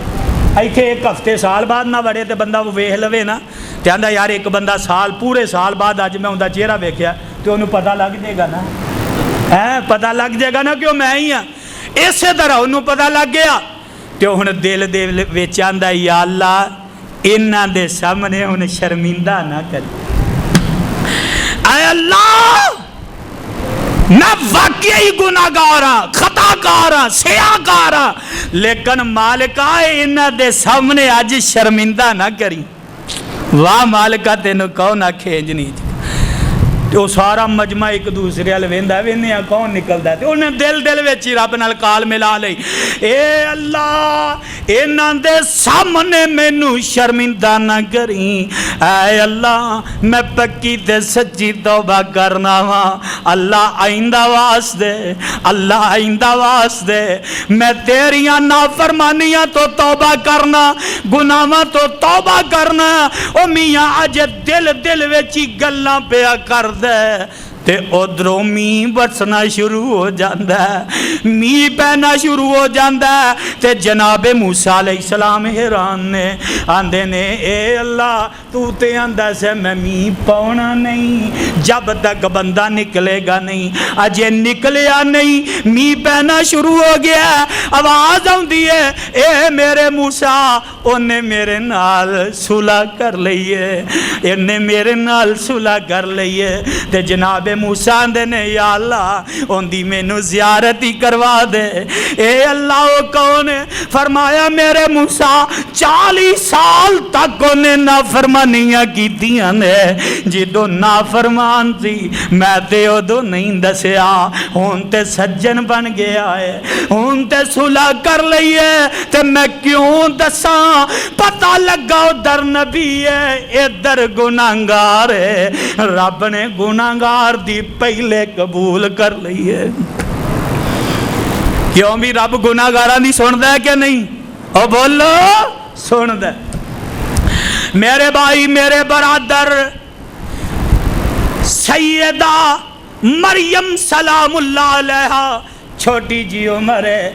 ایتھے ایک ہفتے سال بعد نہ وڑے تے بندہ وہ ویکھ لوے نا تے آندا یار ایک بندہ سال پورے سال بعد اج میں اوندا چہرہ ویکھیا تے اونوں پتہ لگ جائے گا نا، پتہ لگ جائے گا نا کہ میں ہی ہاں۔ اسی طرح انہوں پتہ لگ گیا تے ہن دل دے وچ آندا یا اللہ انہاں دے سامنے ہن شرمندہ نہ کر، اے اللہ میں واقعی گناہگار ہاں، خطا کار ہاں، سیاہ کار ہاں، لیکن مالکا انہاں دے سامنے اج شرمندہ نہ کری۔ واہ مالکا تینوں کون کھینجنی، تو سارا مجمع ایک دوسرے ال ویندا وینیا کون نکلدا ہے تے انہیں دل وچ رب نال کال ملا لئی، اے اللہ انہاں دے سامنے مینوں شرمندہ نہ کری، اے اللہ میں پکی تے سچی توبہ کرنا وا، اللہ آئندہ واسطے، اللہ آئندہ واسطے میں تیریاں نافرمانیاں تو توبہ کرنا، گناہاں تو توبہ کرنا۔ او میاں اج دل وچ گلاں پیا کر تے ادھروں می برسنا شروع ہو جاندہ ہے، می پہنا شروع ہو جاندہ ہے تے جناب موسیٰ علیہ السلام حیران نے آندے نے اے اللہ تو تے آندہ سے میں می پاؤنا نہیں، جب تک بندہ نکلے گا نہیں، اجے نکلیا نہیں، می پہنا شروع ہو گیا ہے، آواز آن دیئے اے میرے موسیٰ انہیں میرے نال صلح کر لئیے، انہیں میرے نال صلح کر لئیے تے جناب موسیٰ دے نے یا اللہ ان دی میں نو زیارت ہی کروا دے۔ اے اللہ وہ کون ہے؟ فرمایا میرے موسیٰ 40 سال تک انہیں نافرمانیاں کی دیاں نے، جدو نافرمان تھی میں تے ادو نہیں دسیا، ہون تے سجن بن گیا ہے، ہون تے صلح کر لئیے تے میں کیوں دساں، پتہ لگا ادھر نبی ہے ادھر گناہگار ہے، رب نے گناہگار دی پہلے قبول کر لئی ہے۔ کیوں بھی رب گناہگاران دی سن دے کہ نہیں؟ او بولو سن دے۔ میرے بھائی میرے برادر سیدہ مریم سلام اللہ علیہ چھوٹی جی عمر ہے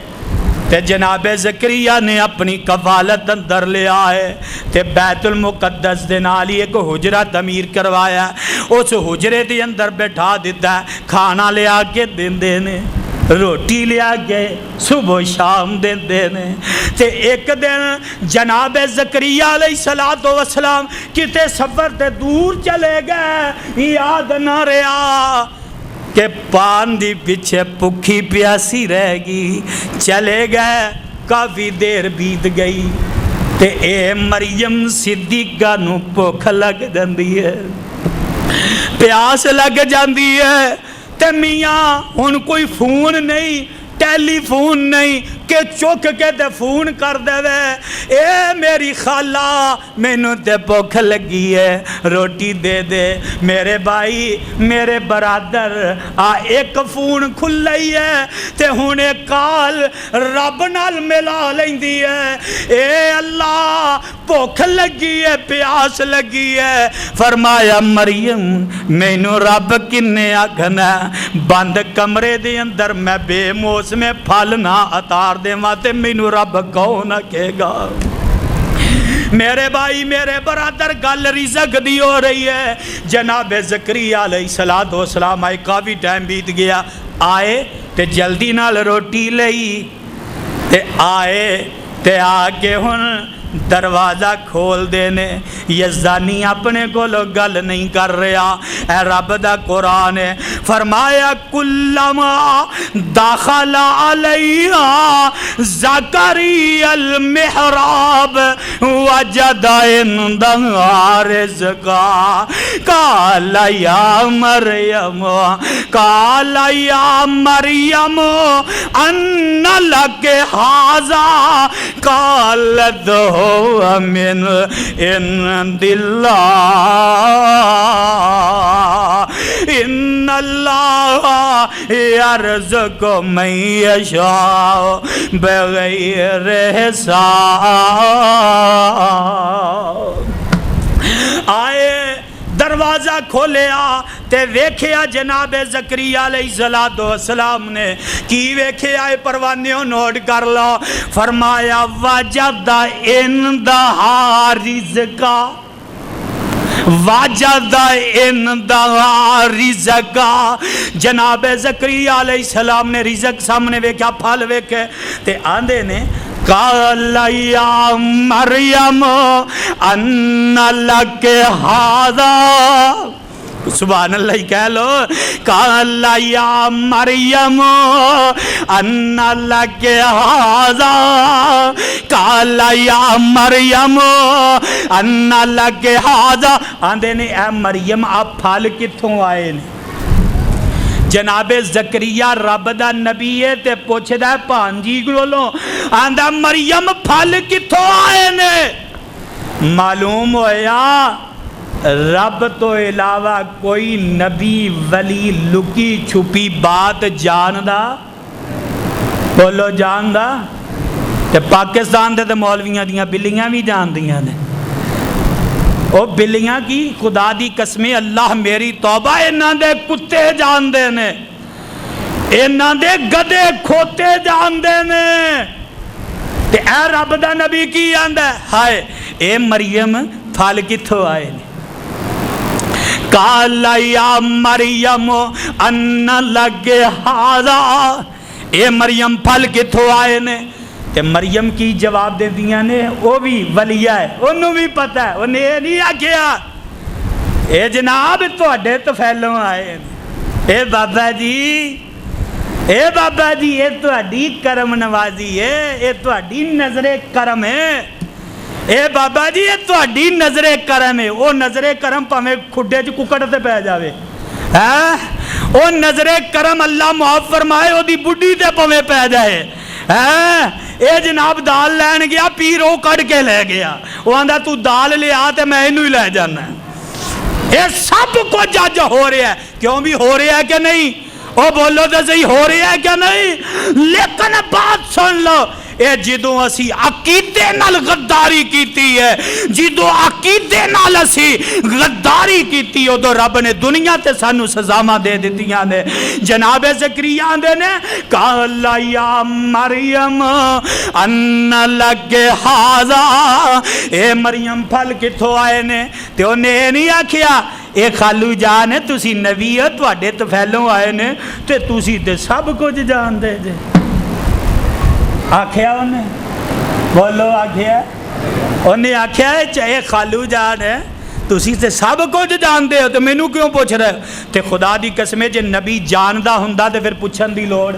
تے جناب زکریا نے اپنی کفالت اندر لے آئے تے بیت المقدس دے نال ایک حجرہ تعمیر کروایا، اس حجرے دے اندر بیٹھا دیتا ہے، کھانا لے آ کے دیندے نے، روٹی لے آ کے صبح و شام دیندے نے تے ایک دن جناب زکریا علیہ السلام کتے سفر تے دور چلے گئے، یاد نہ رہا کہ پان دی پیچھے پکھی پیاسی رہ گی، چلے گئے کافی دیر بیت گئی تے اے مریم صدیقہ نو بھوک لگ جاندی ہے، پیاس لگ جاندی ہے تے میاں ہن کوئی فون نہیں، ٹیلی فون نہیں کہ چک کے تے فون کر دے وے، اے میری خالہ مینوں تے بھوک لگی ہے روٹی دے دے، میرے بھائی میرے برادر آ ایک فون کھل لئی ہے تے ہن ایک کال رب نال ملا لیندی ہے، اے اللہ بھوک لگی ہے پیاس لگی ہے، فرمایا مریم مینوں رب کنے آکھنا بند کمرے دے اندر میں بے موسم پھل نہ اتار دے ماتے مینوں رب کون کہے گا، میرے بھائی میرے برادر گل رزق دی ہو رہی ہے. جناب زکریا علیہ السلام آئے, کافی ٹائم بیت گیا, آئے تے جلدی نال روٹی لئی تے آئے تے آ کے ہن دروازہ کھول دینے. یزدانی اپنے کو گل نہیں کر رہا, اے رب دا قرآن ہے. فرمایا کلما داخل علیہا زکریا المحراب وجد عندہا رزقا قال یا مریم ان لک ھذا قالت هو من عند اللہ ان اللہ یرزق من یشاء بغیر حساب. آئے دروازہ کھولیا تے ویکھیا جناب زکریا علیہ السلام نے کی ویکھیا ہے, پروانیوں نوٹ کر لو. فرمایا وجد عندہا رزقا, وجد عندہا رزقا. جناب زکریا علیہ السلام نے رزق سامنے ویکھیا, پھل ویکھے تے آندے نے قال یا مریم ان لک ھذا, سبحان اللہ کہہ لو. قال یا مریم ان لک ھذا قال یا مریم ان لک ھذا. آندے نے اے مریم آپ پھل کتھوں آئے نے؟ جناب زکریا رب دا نبی ہے تے پوچھدا ہے بھانجی کولوں, آندا مریم پھل کتھوں آئے نے؟ معلوم ہویا رب تو علاوہ کوئی نبی ولی لکی چھپی بات جاندا؟ بولو جاندا؟ تے پاکستان دے تے مولویاں دیاں بلیاں بھی جاندیاں نے. او بلیاں کی خدا دی قسمیں اللہ میری توبہ, انہاں دے کتے جان دے نے, انہاں دے گدے کھوتے جان دے نے. تے اے رب دا نبی کی آندا ہے, ہائے اے مریم پھل کتھوں آئے نے؟ قال یا مریم ان لک ھذا, اے مریم پھل کتھوں آئے نے؟ تے مریم کی جواب دے دیاں نے وہ بھی ولیہ ہے, انہوں بھی پتہ ہے, انہیں یہ نہیں آکھیا اے جناب تواڈے تو پھیلوں آئے نے. اے بابا جی, اے بابا جی, اے تواڈی کرم نوازی ہے, اے تواڈی نظر کرم ہے. اے بابا جی, اے تواڈی نظر کرم ہے. او نظر کرم پاویں کھڈے چ ککڑ تے پے جاوے, او نظر کرم اللہ معاف فرمائے او دی بڈھی تے پاویں پے جائے. اے جناب دال لین گیا, پیر او کڑ کے لے گیا, وہ آندا تو دال لے آ تے میں انہوں ہی لے جانا. اے سب کو جج ہو رہا ہے, کیوں بھی ہو رہا ہے کہ نہیں؟ او بولو تو صحیح, ہو رہا ہے کہ نہیں؟ لیکن بات سن لو, اے جدوں اسی عقیدے نال غداری کیتی ہے, جدوں عقیدے نال اسی غداری کیتی ہے, تو رب نے دنیا تے سانو سزاواں دے دتیاں نے. جناب زکریا آندے نے قال یا مریم ان لک ھذا, اے مریم پھل کتھوں آئے نے؟ تے انہیں نہیں آکھیا اے خالو جان ہے, تسی نبی ہو, تواڈے تو پھیلوں آئے نے, تے تسی تے سب کچھ جان دے جے. آکھیا انہیں, بولو آکھیا, انہیں آکھیا ہے چاہے خالو جان ہے, تسی تے سب کچھ جان دے ہو, تو مینوں کیوں پوچھ رہے ہو؟ تے خدا دی قسمیں جے نبی جاندا ہوندا تے پھر پوچھن دی لوڑ.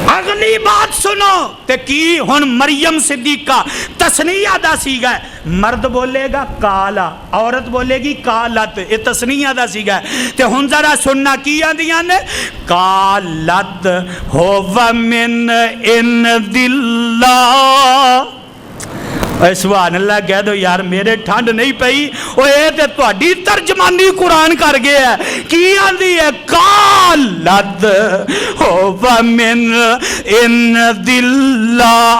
اگلی بات سنو تے کی ہن مریم صدیقہ تسنیہ دا سیگا ہے, مرد بولے گا کالا, عورت بولے گی کالت, یہ تسنیہ دا سیگا ہے. تے ہن ذرا سننا کی آندیاں نے, کالت ہو من عند اللہ. اے سبحان اللہ کہہ دو یار, میرے ٹھنڈ نہیں پئی. او اے تے تہاڈی ترجمانی قرآن کر گیا ہے, کی آندی ہے قالت ہو من عند اللہ.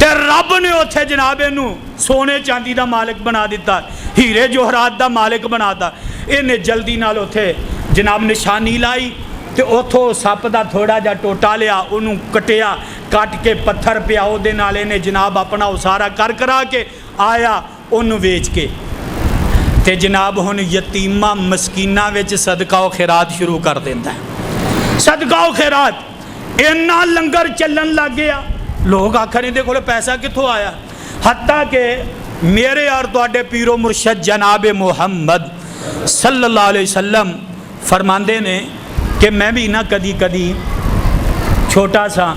تے رب نے اتھے جناب اینو سونے چاندی دا مالک بنا دیتا, ہیرے جوہرات دا مالک بنا دا. انہیں جلدی نال اتھے جناب نشانی لائی تے اتھو سپ دا تھوڑا جا ٹوٹا لیا, انہوں کٹیا, کٹ کے پتھر پیا او دے نال انہیں جناب اپنا اسارا کر کرا کے آیا, انہوں ویچ کے تے جناب ہن یتیمہ مسکینہ وچ صدقہ و خیرات شروع کر دیندہ ہے. صدقہ و خیرات اینا لنگر چلن لگ گیا, لوگ آکھنے دے کھولے پیسہ کتھوں آیا, حتیٰ کہ میرے اور تواڈے پیر و مرشد جناب محمد صلی اللہ علیہ وسلم فرماندے نے کہ میں بھی نہ کدی کدی چھوٹا سا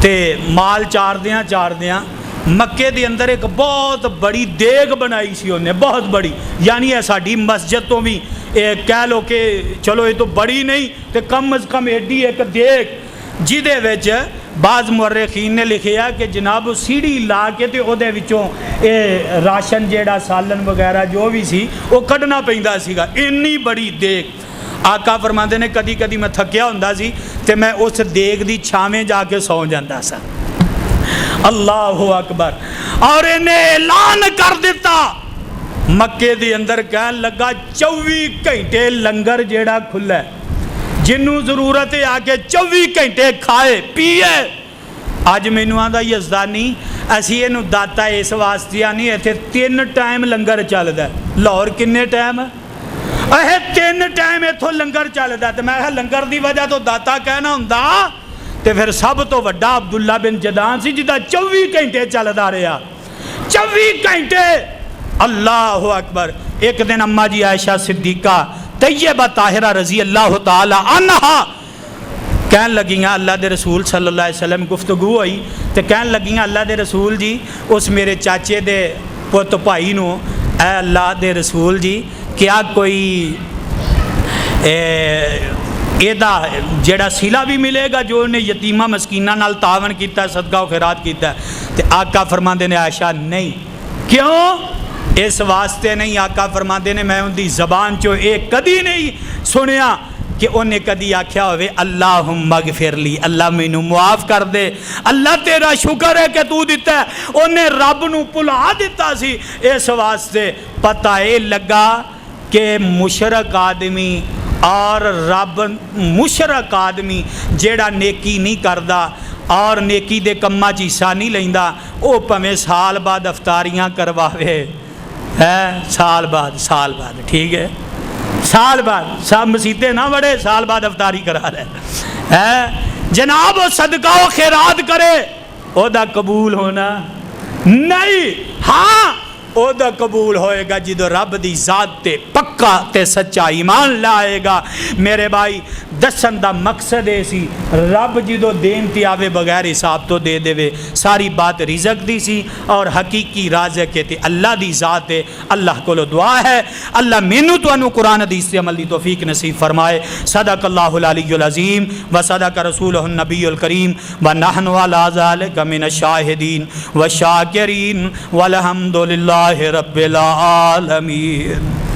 تے مال چار دیاں مکے دے اندر ایک بہت بڑی دیگ بنائی سی انہیں, بہت بڑی, یعنی ہے ساڑھی مسجد تو بھی کہہ لو کہ چلو یہ تو بڑی نہیں تے کم از کم ایڈی ایک دیگ, جیدے وچ بعض مورخین نے لکھیا کہ جناب سیڑھی لا کے تے او دے وچوں راشن جیڑا سالن وغیرہ جو بھی سی وہ کڈنا پیندا سیگا, انی بڑی دیگ. آقا فرماندے نے کدی کدی میں تھکیا ہوندا سی تے میں اس دیگ دی چھاویں جا کے سو جاندا سا. اللہ اکبر. اور انہیں اعلان کر دیتا مکے دے اندر, کہن لگا 24 گھنٹے لنگر جیڑا کھلا ہے, جنوں ضرورت ہے آ کے 24 گھنٹے کھائے پیے. اج مینوں آندا یزدانی اسی اینوں داتا اس واسطے نہیں, ایتھے 3 ٹائم لنگر چلدا ہے. لاہور کنے ٹائم اے 3 ٹائم ایتھوں لنگر چلدا ہے. تے میں لنگر دی وجہ تو داتا کہنا ہوندا تے پھر سب تو وڈا عبداللہ بن جدان سی جدا 24 گھنٹے چلدا رہا, 24 گھنٹے. اللہ اکبر. ایک دن اماں جی عائشہ صدیقہ طیبہ طاہرہ رضی اللہ تعالی عنہا کہن لگیاں اللہ دے رسول صلی اللہ علیہ وسلم گفتگو ہوئی تے کہن لگیاں اللہ دے رسول جی اس میرے چاچے دے پوت بھائی نو, اے اللہ دے رسول جی کیا کوئی ایدہ جیڑا سیلہ بھی ملے گا جو انہیں یتیمہ مسکینہ نال تعاون کیتا ہے, صدقہ و خیرات کیتا ہے. تے آقا فرماندے نے عائشہ نہیں. کیوں؟ اس واسطے نہیں. آقا فرماندے نے میں ان دی زبان چو ایک کدی نہیں سنیا کہ انہیں کدی آکھیا ہوئے اللہم اغفر لی, اللہ مینوں معاف کر دے, اللہ تیرا شکر ہے کہ تو دیتا ہے. انہیں رب نو پلا دیتا سی. اس واسطے پتہ اے لگا کہ مشرک آدمی اور رب مشرک آدمی جیڑا نیکی نہیں کردا اور نیکی دے کمہ چ حصہ نہیں لیندا, او پویں سال بعد افطاریاں کرواوے, سال بعد ٹھیک ہے, سال بعد سب مسیتے نہ بڑے, سال بعد افطاری کرا رہے جناب. وہ صدقہ و خیرات کرے او دا قبول ہونا نہیں. ہاں او دا قبول ہوئے گا جدو رب دی ذات تے پکا تے سچا ایمان لائے گا. میرے بھائی دسن دا مقصد ہے سی رب جدو دین تی آوے بغیر حساب تو دے دے وے. ساری بات رزق دی سی اور حقیقی رازق تے اللہ دی ذات ہے. اللہ کو لو دعا ہے اللہ مینوں تو انو قرآن حدیث سے عمل دی توفیق نصیب فرمائے. صدق اللہ العلی العظیم و صدق رسولہ النبی الکریم و نحن علی ذلک من الشاہدین و شاکرین والحمد للہ رب العالمین.